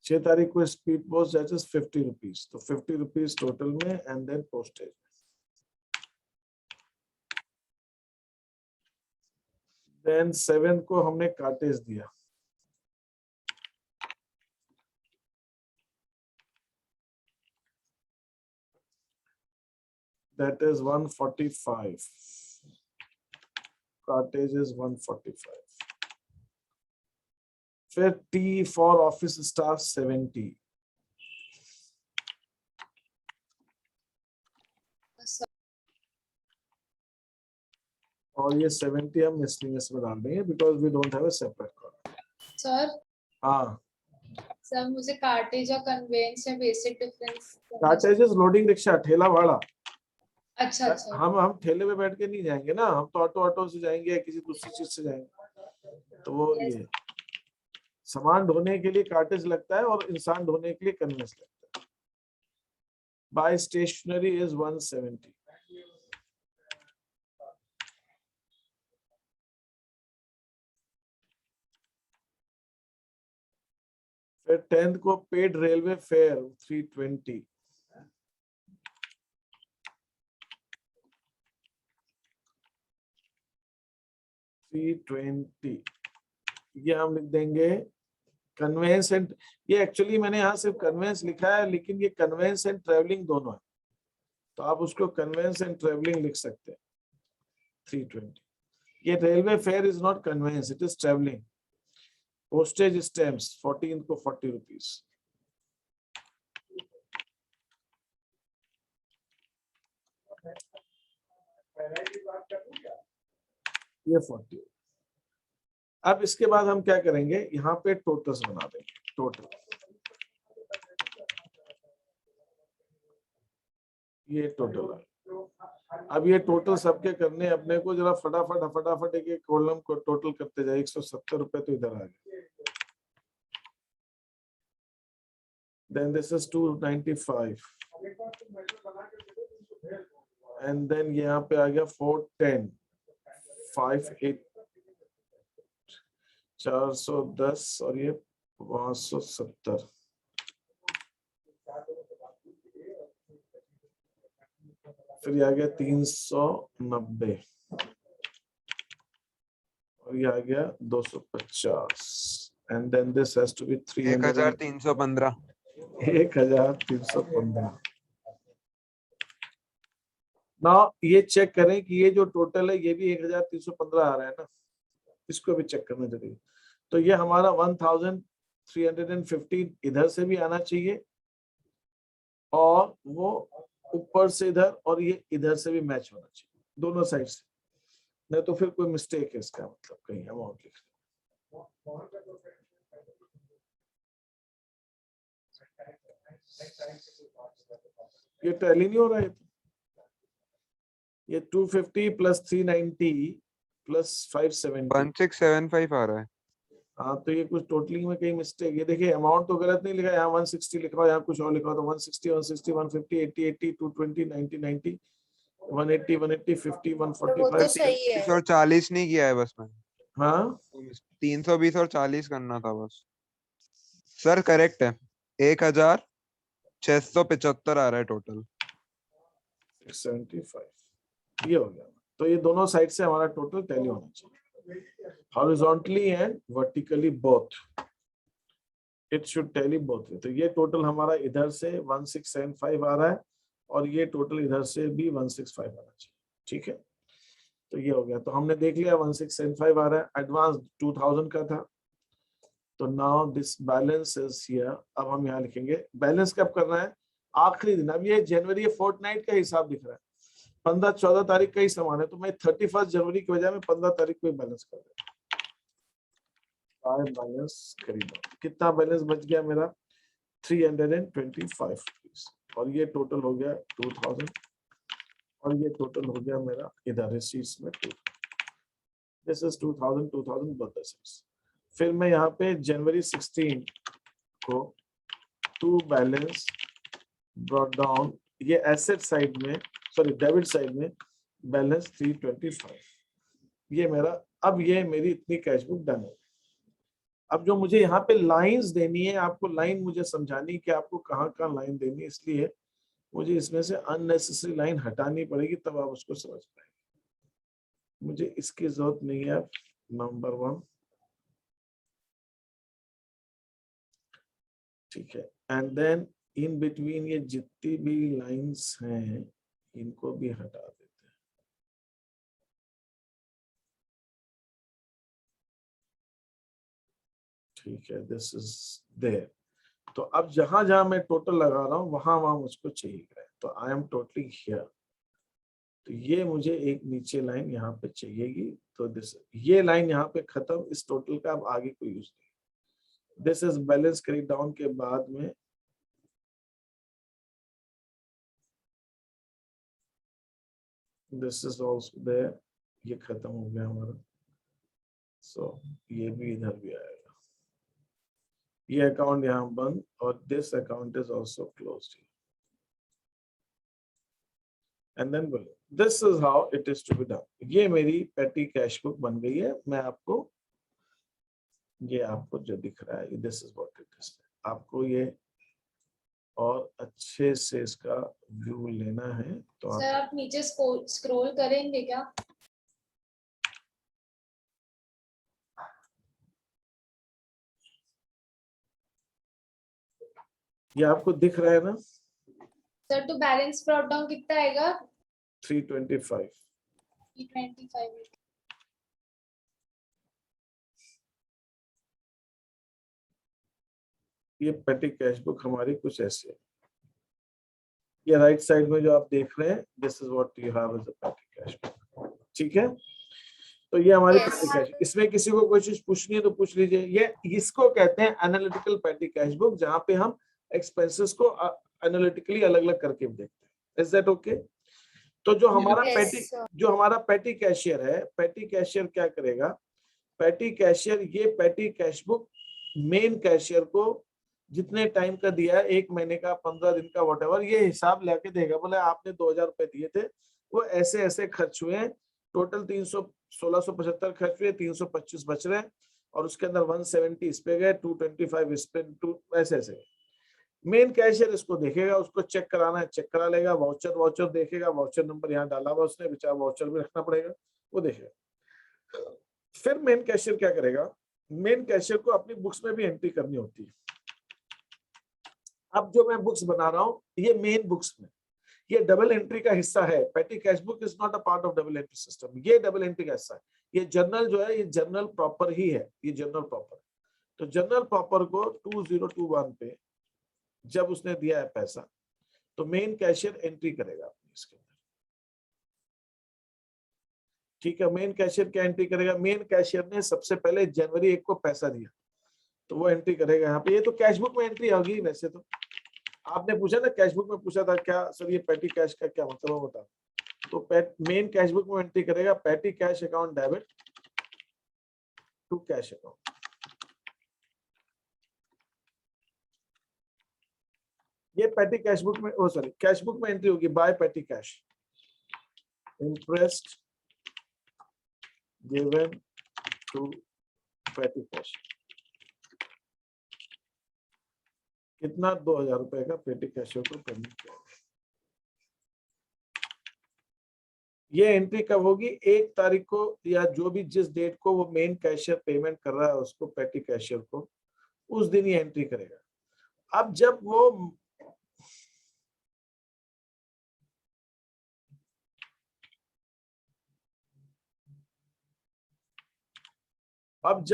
6 तारीख को स्पीड पोस्ट चार्जेस 50 रुपीज, तो 50 रुपीज टोटल में एंड देन पोस्टेज। देन 7 को हमने कार्टेज दिया, that is 145, कार्टेज is 145। फिर T for ऑफिस स्टाफ 70, और ये 70 हम मिसलेनियस में डाल देंगे because we don't have a separate column. Sir हाँ, सर मुझे कार्टेज और कन्वेंस में basic difference. Cartage is loading rickshaw, ठेला भाड़ा। अच्छा अच्छा। हम ठेले पे बैठ के नहीं जाएंगे ना, हम तो ऑटो से जाएंगे या किसी दूसरी चीज से जाएंगे। तो वो Yes. ये सामान ढोने के लिए कार्टेज लगता है और इंसान ढोने के लिए कन्वेंस लगता है। By stationery is 170। फिर 10th को पेड रेलवे फेयर 320। ये हम लिख देंगे कन्वेंस एंड, ये एक्चुअली मैंने यहाँ सिर्फ कन्वेंस लिखा है, लेकिन ये कन्वेंस एंड ट्रेवलिंग दोनों है, तो आप उसको कन्वेंस एंड ट्रेवलिंग लिख सकते हैं 320। ये railway fare is not conveyance, it is travelling. Postage stamps 14 को 40 रुपीज। ये 40। अब इसके बाद हम क्या करेंगे, यहाँ पे टोटल्स बना देंगे। टोटल ये टोटल है। अब ये टोटल सबके करने अपने को, जरा फटाफट एक एक कॉलम को टोटल करते जाए। 170 रुपए तो इधर आ गए। Then this is 295 and then यहाँ पे आ गया 410 58 410 और ये 570। फिर ये आ गया 390 और ये आ गया 250 and then this has to be 300 1315। 1315। ना ये चेक करें कि ये जो टोटल है ये भी 1315 आ रहा है ना, इसको भी चेक करना जरूरी। तो ये हमारा 1315 इधर से भी आना चाहिए और वो ऊपर से इधर, और ये इधर से भी मैच होना चाहिए, दोनों साइड से, नहीं तो फिर कोई मिस्टेक है इसका मतलब कहीं अमाउंट लिख। ये टैली नहीं हो रहा है। ये 250 प्लस 390 प्लस 570 1675 आ रहा है। हाँ, तो ये कुछ टोटलिंग में कहीं मिस्टेक। ये देखिए अमाउंट तो गलत नहीं लिखा, यहाँ 160 लिखा हो, यहाँ कुछ और लिखा हो, तो 160 160 150 80 80 220 90 90 180 180 50 वो 145 तो सही है। 30 और 40 नहीं किया है बस मैंने। हाँ 320 और 40 करना था बस। सर करेक्ट है। 1675 आ रहा है टोटल। 675 ये हो गया। तो ये दोनों साइड से हमारा टोटल टैली होना चाहिए, horizontally and vertically both, it should tally both. तो ये टोटल हमारा इधर से 1675 आ रहा है और ये टोटल इधर से भी 165 आना चाहिए। ठीक है, तो ये हो गया। तो हमने देख लिया 1675 आ रहा है, एडवांस 2000 का था। तो now this balance is here. अब हम यहाँ लिखेंगे बैलेंस कब करना है, आखिरी दिन। अब ये जनवरी फोर्टनाइट का हिसाब दिख रहा है, 15-14 तारीख का ही सामान है, तो मैं 31 जनवरी की बजाय में 15 तारीख को ही बैलेंस कर देता हूं। बैलेंस खरीदो, कितना बैलेंस बच गया मेरा 325 रुपीज, और ये टोटल हो गया 2000 और ये टोटल हो गया मेरा इधर रिसीट्स में 2। This is 2000 2000 both the sides. फिर मैं यहाँ पे जनवरी 16 को टू बैलेंस ब्रॉट डाउन, ये एसेट साइड में, सॉरी डेबिट साइड में बैलेंस 325। ये मेरा, अब ये मेरी इतनी कैश बुक डन है। अब जो मुझे यहाँ पे लाइंस देनी है, आपको लाइन मुझे समझानी कि आपको कहाँ कहाँ लाइन देनी है, इसलिए मुझे इसमें से अननेसेसरी लाइन हटानी पड़ेगी, तब आप उसको समझ पाएंगे। मुझे इसकी जरूरत नहीं है। नंबर 1 ठीक है, एंड देन इन बिटवीन ये जितनी भी लाइंस हैं इनको भी हटा देते हैं। ठीक है, दिस इज देयर। तो अब जहां जहां मैं टोटल लगा रहा हूं वहां वहां मुझको चाहिए। तो आई एम टोटली हियर, तो ये मुझे एक नीचे लाइन यहाँ पे चाहिएगी। तो दिस, ये लाइन यहाँ पे खत्म, इस टोटल का अब आगे कोई यूज नहीं। दिस इज बैलेंस करी डाउन के बाद में दिस इज ऑल्सो देयर, ये खत्म हो गया हमारा। सो ये भी इधर भी आएगा, ये अकाउंट यहाँ बंद, और this account is also closed. And then this is how it is to be done. ये मेरी पेटी कैश बुक बन गई है। मैं आपको, ये आपको जो दिख रहा है, this is what it is. आपको ये और अच्छे से इसका व्यू लेना है तो सर आप नीचे स्क्रॉल करेंगे क्या? ये आपको दिख रहा है ना, सर तो बैलेंस ब्रॉट डाउन कितना आएगा? 325। 325। ये पेटी कैश बुक हमारी कुछ ऐसी है। ये राइट साइड में जो आप देख रहे हैं, this is what you have as a petty cash book. ठीक है, तो ये हमारी Yes. पेटी कैश। इसमें किसी को कोई चीज पूछनी है तो पूछ लीजिए। ये इसको कहते हैं एनालिटिकल पेटी कैश बुक, जहां पे हम एक्सपेंसेस को एनालिटिकली अलग अलग करके देखते हैं। Is that okay? तो जो हमारा Yes, sir. जो हमारा पेटी कैशियर है, पेटी कैशियर क्या करेगा? पेटी कैशियर ये petty cash book main cashier को जितने टाइम का दिया है, 1 महीने का, 15 दिन का, व्हाटएवर, ये हिसाब लेके देगा। बोले आपने 2000 रुपए दिए थे, वो ऐसे ऐसे खर्च हुए, टोटल 1675 खर्च हुए, 325 बच रहे हैं, और उसके अंदर 170 इस पे गए, 225 इस पे, ऐसे ऐसे। मेन कैशियर इसको देखेगा, उसको चेक कराना है चेक करा लेगा, वाउचर देखेगा, वाउचर नंबर यहाँ डाला हुआ उसने, बेचारा वाउचर भी रखना पड़ेगा, वो देखेगा। फिर मेन कैशियर क्या करेगा? मेन कैशियर को अपनी बुक्स में भी एंट्री करनी होती है। अब जो मैं बुक्स बना रहा हूँ, ये मेन बुक्स में ये डबल एंट्री का हिस्सा है। पेटी cash book is not a part of double entry system, ये डबल एंट्री का हिस्सा है। ये जर्नल जो है, ये जर्नल प्रॉपर ही है, ये जर्नल प्रॉपर। तो जर्नल प्रॉपर को 2021 पे जब उसने दिया है पैसा, तो मेन कैशियर एंट्री करेगा अपनी इसके अंदर। ठीक है, मेन कैशियर क्या एंट्री करेगा? मेन कैशियर ने सबसे पहले जनवरी 1 को पैसा दिया, तो वो एंट्री करेगा यहाँ पे। ये तो कैश बुक में एंट्री होगी। वैसे तो आपने पूछा ना, कैश बुक में पूछा था क्या सर ये पेटी कैश का क्या मतलब है, बता। तो मेन कैश बुक में एंट्री करेगा petty cash account debit to cash account. ये पेटी कैश बुक में, ओ सॉरी, कैश बुक में एंट्री होगी by petty cash, interest given to petty cash. कितना? 2000 रुपए का पेटी कैशियर को पेमेंट किया। ये एंट्री कब होगी? 1 तारीख को, या जो भी जिस डेट को वो मेन कैशियर पेमेंट कर रहा है उसको, पेटी कैशियर को, उस दिन ये एंट्री करेगा। अब जब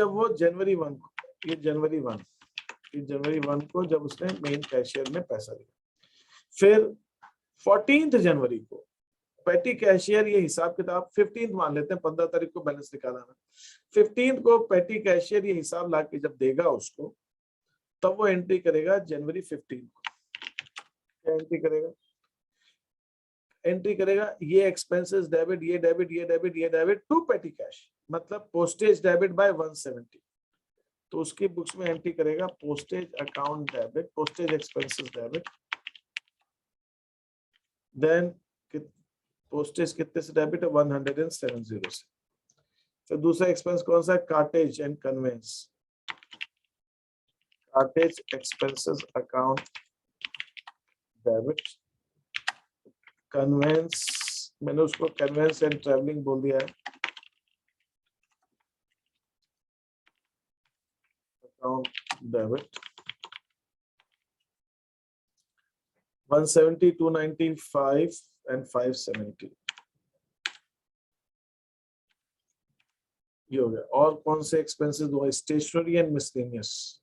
वो जनवरी 1 को, ये जनवरी 1 को जब उसने मेन कैशियर में पैसा दिया, फिर 14 जनवरी को पेटी कैशियर ये हिसाब किताब, 15 मान लेते हैं, 15 तारीख को बैलेंस निकालना, 15 को पेटी कैशियर ये हिसाब ला के जब देगा उसको, तब वो एंट्री करेगा जनवरी 15 को। क्या एंट्री करेगा? एंट्री करेगा ये एक्सपेंसेस डेबिट, ये डेबिट, ये डेबिट, ये डेबिट टू पेटी कैश, मतलब पोस्टेज डेबिट बाय 170। तो उसकी बुक्स में एंट्री करेगा postage account debit, postage expenses debit, then postage कितने से डेबिट है? 170 से। फिर दूसरा एक्सपेंस कौन सा है? Cartage and conveyance, cartage expenses account debit, conveyance, मैंने उसको कन्वेंस एंड ट्रैवलिंग बोल दिया है, अकाउंट डेबिट 170, 295 and 570, ये हो गया। और कौन से एक्सपेंसेस हुआ? Stationery and miscellaneous,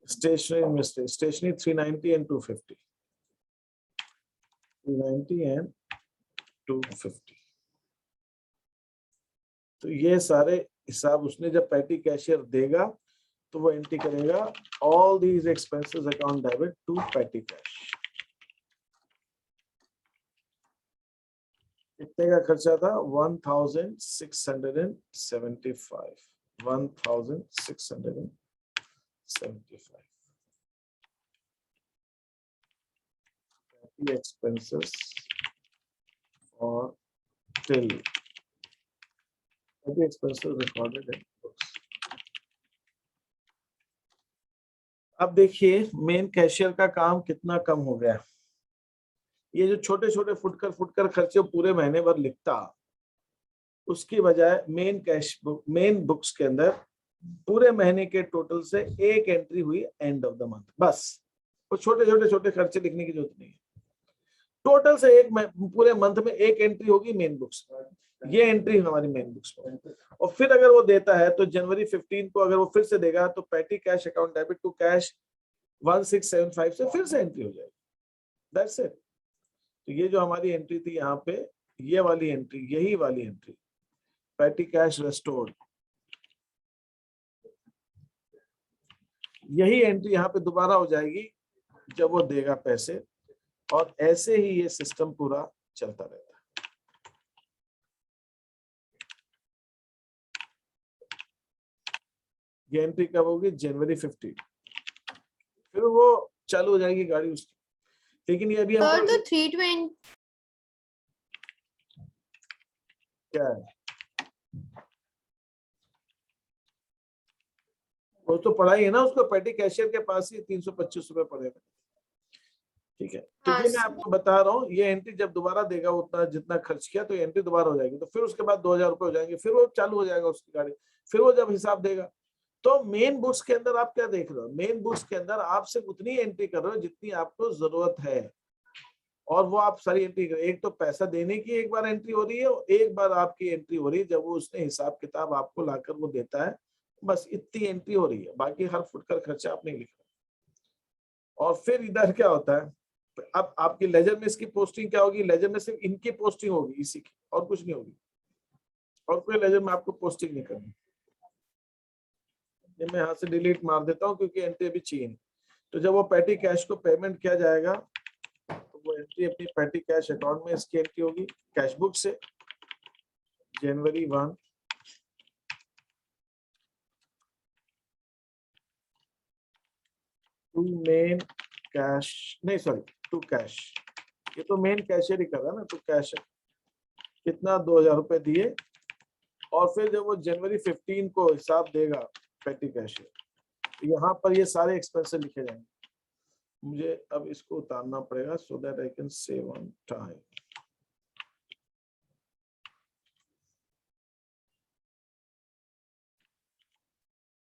stationery and miscellaneous, stationery 390 and 250, 390 and 250। तो ये सारे हिसाब उसने जब पैटी कैशियर देगा तो वो एंट्री करेगा, all these expenses account debit to petty cash. कितने का खर्चा था? 1675। 1675 expenses for till the expenses recorded in books। अब देखिए मेन कैशियर का काम कितना कम हो गया। ये जो छोटे छोटे फुटकर खर्चे पूरे महीने भर लिखता, उसकी बजाय मेन बुक्स के अंदर पूरे महीने के टोटल से एक एंट्री हुई एंड ऑफ द मंथ। बस वो छोटे खर्चे लिखने की जरूरत नहीं है। टोटल से एक पूरे मंथ में एक एंट्री होगी मेन बुक्स में, ये एंट्री हमारी मेन बुक्स में। और फिर अगर वो देता है तो जनवरी 15 को अगर वो फिर से देगा तो petty cash account debit to cash 1675 से फिर से एंट्री हो जाएगी। That's it. तो ये जो हमारी एंट्री थी यहाँ पे, ये वाली एंट्री, यही वाली एंट्री पैटी कैश रेस्टोर्ड, यही एंट्री यहाँ पे दोबारा हो जाएगी जब वो देगा पैसे। और ऐसे ही ये सिस्टम पूरा चलता रहता है। ये एंट्री कब होगी? जनवरी 15। फिर वो चालू हो जाएगी गाड़ी उसकी। लेकिन ये अभी सर हमको तो 320 क्या है, वो तो पढ़ाई है ना उसको, पैटी कैशियर के पास ही 325 रुपए पड़ेगा। ठीक है, क्योंकि मैं आपको बता रहा हूँ ये एंट्री जब दोबारा देगा उतना जितना खर्च किया तो एंट्री दोबारा हो जाएगी। तो फिर उसके बाद 2000 रुपए हो जाएंगे, फिर वो चालू हो जाएगा उसकी गाड़ी। फिर वो जब हिसाब देगा तो मेन बुक्स के अंदर आप क्या देख रहे हो? मेन बुक्स के अंदर आप सिर्फ उतनी एंट्री कर रहे हो जितनी आपको जरूरत है, और वो आप सारी एंट्री कर। एक तो पैसा देने की एक बार एंट्री हो रही है, और एक बार आपकी एंट्री हो रही है जब वो उसने हिसाब किताब आपको लाकर वो देता है। बस इतनी एंट्री हो रही है, बाकी हर फुटकर खर्चा आप नहीं लिख रहे। और फिर इधर क्या होता है, अब आपकी लेजर में इसकी पोस्टिंग क्या होगी? लेजर में सिर्फ इनकी पोस्टिंग होगी, इसी की, और कुछ नहीं होगी। और कोई लेजर में आपको पोस्टिंग नहीं करनी। ये मैं यहाँ से डिलीट मार देता हूँ क्योंकि एंट्री अभी चाहिए नहीं। तो जब वो पैटी कैश को पेमेंट किया जाएगा तो वो एंट्री अपनी पैटी कैश अकाउंट में इसकी एंट्री होगी कैश बुक से जनवरी 1 टू मेन कैश, नहीं सॉरी टू कैश। ये तो मेन कैशियर ही कर रहा है ना, तो कैश कितना 2000 रुपए दिए। और फिर जब वो जनवरी 15 को हिसाब देगा पैटी कैशियर, यहाँ पर ये सारे एक्सपेंसेस लिखे जाएंगे। मुझे अब इसको उतारना पड़ेगा so that I can save on time.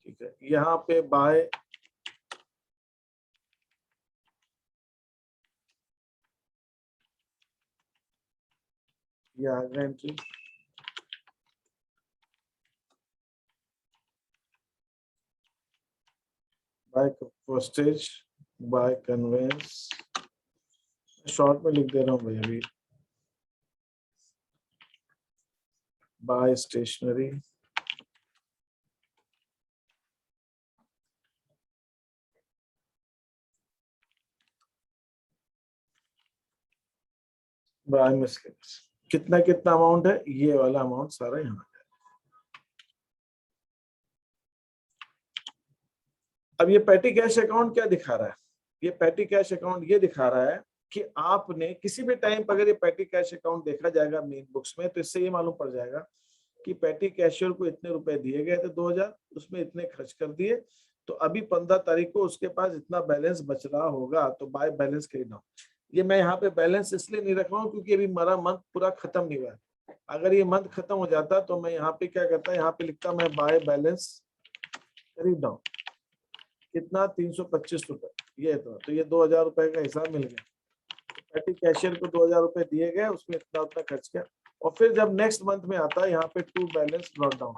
ठीक है, यहाँ पे by entry, by postage, by conveyance, short में लिख दे रहा हूँ भाई अभी, बाय स्टेशनरी, बाय मिसलेनियस। कितना कितना अमाउंट है? ये वाला अमाउंट सारा यहाँ है। अब ये पैटी कैश अकाउंट क्या दिखा रहा है? ये पैटी कैश अकाउंट ये दिखा रहा है कि आपने किसी भी टाइम पर अगर ये पैटी कैश अकाउंट देखा जाएगा मेन बुक्स में, तो इससे ये मालूम पड़ जाएगा कि पैटी कैशियर को इतने रुपए दिए गए थे 2000, उसमें इतने खर्च कर दिए, तो अभी 15 तारीख को उसके पास इतना बैलेंस बच रहा होगा, तो बाय बैलेंस खरीदना। ये मैं यहाँ पे बैलेंस इसलिए नहीं रख रहा हूँ क्योंकि अभी मेरा मंथ पूरा खत्म नहीं हुआ है। अगर ये मंथ खत्म हो जाता तो मैं यहाँ पे क्या करता, यहाँ पे लिखता मैं बाय बैलेंस खरीद हूँ कितना 325 रुपए, ये तो ये 2000 रुपए का हिसाब मिल गया। पैटी कैशियर को 2000 रुपए दिए गए, उसमें इतना उतना खर्च किया। और फिर जब नेक्स्ट मंथ में आता है यहाँ पे टू बैलेंस ब्रॉट डाउन,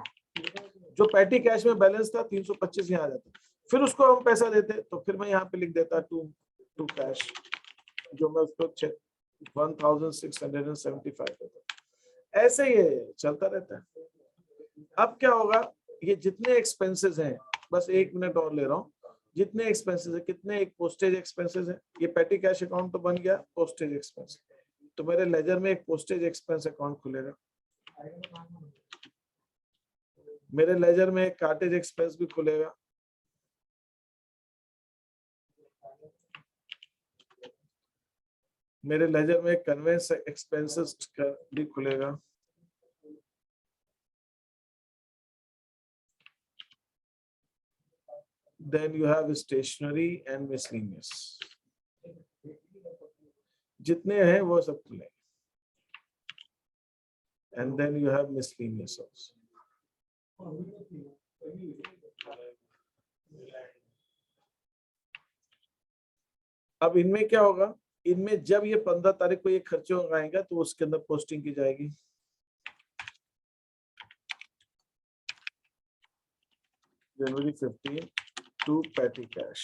जो पैटी कैश में बैलेंस था 325 यहाँ आ जाता, फिर उसको हम पैसा देते, तो फिर मैं यहाँ पे लिख देता टू कैश, जो मैं उसको 1675 होता है। ऐसे ये चलता रहता है। अब क्या होगा, ये जितने एक्सपेंसेस हैं, बस 1 मिनट और ले रहा हूँ, जितने एक्सपेंसेस है, कितने एक पोस्टेज एक्सपेंसेस है, ये पेटी कैश अकाउंट तो बन गया पोस्टेज एक्सपेंस, तो मेरे लेजर में एक पोस्टेज एक्सपेंस अकाउंट खुलेगा, मेरे लेजर में एक कार्टेज एक्सपेंस भी खुलेगा, मेरे लेजर में कन्वेंस एक्सपेंसेस भी खुलेगा, then you have stationery and miscellaneous, जितने हैं वो सब खुले, and then you have miscellaneous also. अब इनमें क्या होगा, इनमें जब ये 15 तारीख को ये खर्चे आएगा तो उसके अंदर पोस्टिंग की जाएगी, जनवरी 15 to petty cash.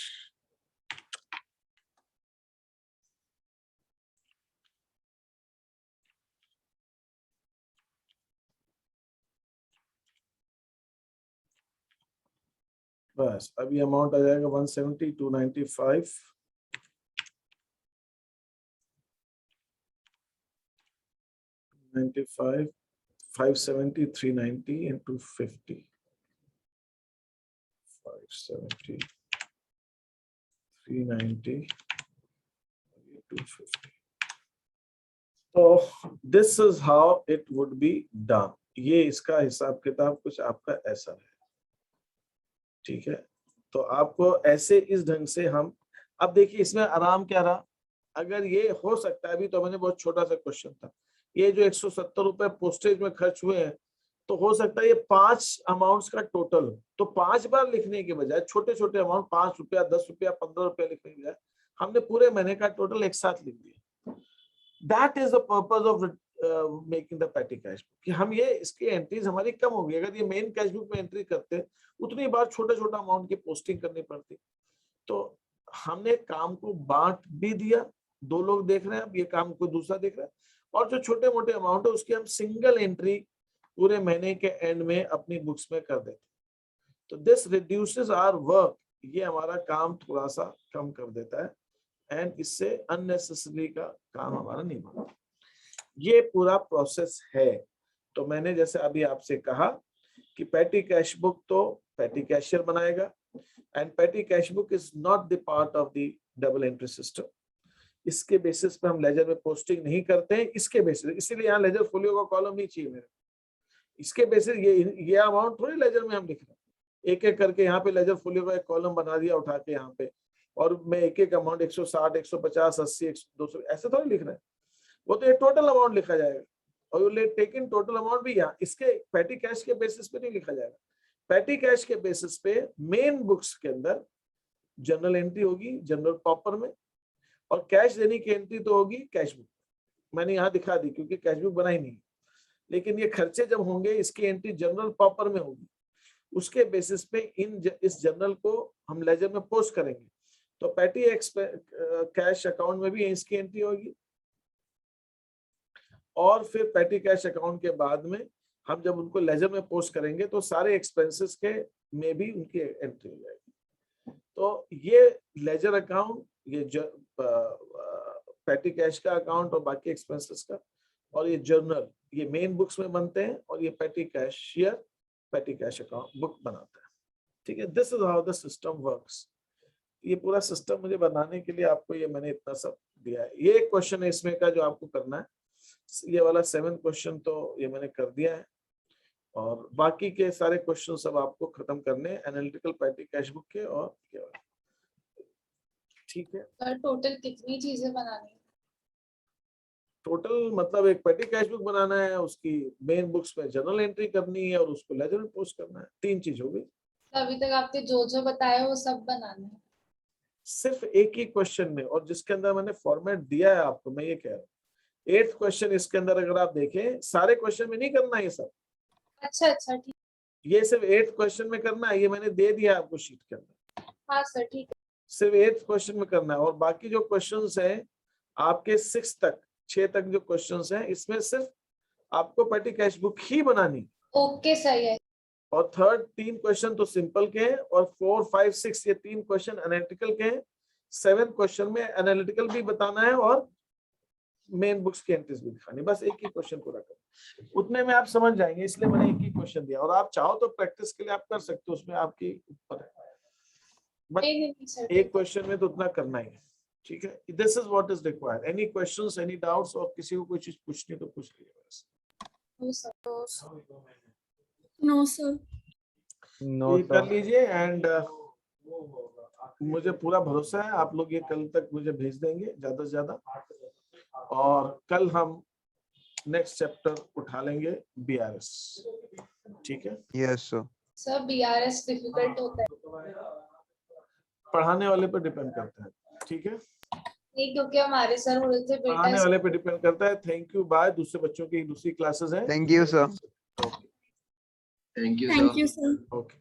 बस अभी अमाउंट आ जाएगा 170, 295, 95, 570, 390 and 250. 570, 390, 250. तो this is how it would be done. ये इसका हिसाब किताब कुछ आपका ऐसा है, ठीक है। तो आपको ऐसे इस ढंग से हम, अब देखिए इसमें आराम क्या रहा, अगर ये हो सकता है, अभी तो मैंने बहुत छोटा सा क्वेश्चन था, ये जो 170 रुपए पोस्टेज में खर्च हुए हैं, तो हो सकता है ये 5 अमाउंट्स का टोटल हो, तो 5 बार लिखने के बजाय छोटे छोटे अमाउंट 5 रुपया, 10 रुपया, 15 रुपया लिखने के बजाय हमने पूरे महीने का टोटल एक साथ लिख दिया। That is the purpose of making the पेटी कैश बुक, कि हम ये इसकी एंट्रीज हमारी कम होगी। अगर ये मेन कैश बुक में एंट्री करते उतनी बार छोटा छोटा अमाउंट की पोस्टिंग करनी पड़ती। तो हमने काम को बांट भी दिया, 2 लोग देख रहे हैं, अब ये काम कोई दूसरा देख रहा है, और जो छोटे मोटे अमाउंट है उसकी हम सिंगल एंट्री पूरे महीने के एंड में अपनी बुक्स में कर देते। तो दिस रिड्यूसेस आवर वर्क, ये हमारा काम थोड़ा सा कम कर देता है, एंड इससे अननेसेसरी का काम हमारा नहीं बनता। ये पूरा प्रोसेस है। तो मैंने जैसे अभी आपसे कहा कि पेटी कैश बुक तो पेटी कैशियर बनाएगा, एंड पेटी cash book is not the part of the double entry system. इसके बेसिस पे हम लेजर में पोस्टिंग नहीं करते हैं, इसके बेसिस, इसीलिए यहाँ लेजर फोलियो का कॉलम नहीं चाहिए मेरे। इसके बेसिस ये अमाउंट थोड़ी लेजर में हम लिख रहे हैं, एक एक करके यहाँ पे लेजर फोलियो का एक कॉलम बना दिया उठा के यहाँ पे, और मैं एक एक अमाउंट 160, 150, 80, 200 ऐसे थोड़ी लिख रहे हैं। वो तो ये टोटल अमाउंट लिखा जाएगा, और ये टेकन टोटल अमाउंट भी यहाँ इसके पेटी कैश के बेसिस पे नहीं लिखा जाएगा। पेटी कैश के बेसिस पे मेन बुक्स के अंदर जनरल एंट्री होगी जनरल प्रॉपर में, और कैश देने की एंट्री तो होगी कैश बुक। मैंने यहाँ दिखा दी क्योंकि कैश बुक बना ही नहीं, लेकिन ये खर्चे जब होंगे इसकी एंट्री जनरल प्रॉपर में होगी, उसके बेसिस पे इस जनरल को हम लेजर में पोस्ट करेंगे। तो पेटी कैश अकाउंट में भी इसकी एंट्री होगी, और फिर पेटी कैश अकाउंट के बाद में हम जब उनको लेजर में पोस्ट करेंगे तो सारे एक्सपेंसेस के में भी उनकी एंट्री हो जाएगी। तो ये लेजर अकाउंट, ये पेटी कैश का अकाउंट और बाकी एक्सपेंसेस का, और ये जर्नल, ये मेन बुक्स में बनते हैं, और ये पेटी कैशियर पेटी कैश अकाउंट बुक बनाता है। ठीक है, this is how the system works. ये पूरा सिस्टम मुझे बनाने के लिए आपको ये मैंने इतना सब दिया है। ये एक क्वेश्चन है इसमें का जो आपको करना है, ये वाला 7 क्वेश्चन तो ये मैंने कर दिया है, और बाकी के सारे क्वेश्चन सब आपको खत्म करने हैं एनालिटिकल पेटी कैश बुक के और ये वाले। ठीक है, और टोटल कितनी चीजें बनानी है? टोटल मतलब एक पेटी कैश बुक बनाना है, उसकी मेन बुक्स में जनरल एंट्री करनी है, और उसको लेजर में पोस्ट करना है। 3 चीज हो गई। अभी तक आपने जो बताया वो सब बनाना है सिर्फ एक ही क्वेश्चन में, और जिसके अंदर मैंने फॉर्मेट दिया है आपको, मैं ये कह रहा हूँ 8th क्वेश्चन इसके अंदर अगर आप देखें, सारे क्वेश्चन में नहीं करना है ये सब। अच्छा ठीक, ये सिर्फ 8th क्वेश्चन में करना है, ये मैंने दे दिया आपको शीट के अंदर। हाँ सर ठीक है। सिर्फ 8th क्वेश्चन में करना है, और बाकी जो क्वेश्चंस हैं आपके 6 तक, 6 तक जो क्वेश्चंस हैं इसमें सिर्फ आपको पेटी कैश बुक ही बनानी, ओके सही है। और थर्ड 3 क्वेश्चन तो सिंपल के हैं और 4, 5, 6 ये 3 क्वेश्चन एनालिटिकल के हैं। 7 क्वेश्चन में एनालिटिकल भी बताना है और मेन बुक्स की एंट्रीज भी दिखानी, बस एक ही क्वेश्चन पूरा करना, उतने में आप समझ जाएंगे, इसलिए मैंने एक ही क्वेश्चन दिया। और आप चाहो तो प्रैक्टिस के लिए आप कर सकते हो, उसमें आपकी ऊपर है, बट नहीं सर, एक क्वेश्चन में तो उतना करना ही है, ठीक है। This is what is required. Any questions, any doubts, और किसी को कोई चीज पूछनी तो पूछ लीजिए बस। No sir. नो ये कर लीजिए एंड मुझे पूरा भरोसा है आप लोग ये कल तक मुझे भेज देंगे ज्यादा से ज्यादा, और कल हम नेक्स्ट चैप्टर उठा लेंगे BRS, ठीक है। Yes sir. Sir BRS difficult होता है। पढ़ाने वाले पर डिपेंड करता है, ठीक है, नहीं क्योंकि हमारे सर बोले थे पढ़ाने बेटा वाले पे डिपेंड करता है। Thank you, bye. दूसरे बच्चों की दूसरी क्लासेस हैं। Thank you sir. Thank you thank sir. You sir. Okay.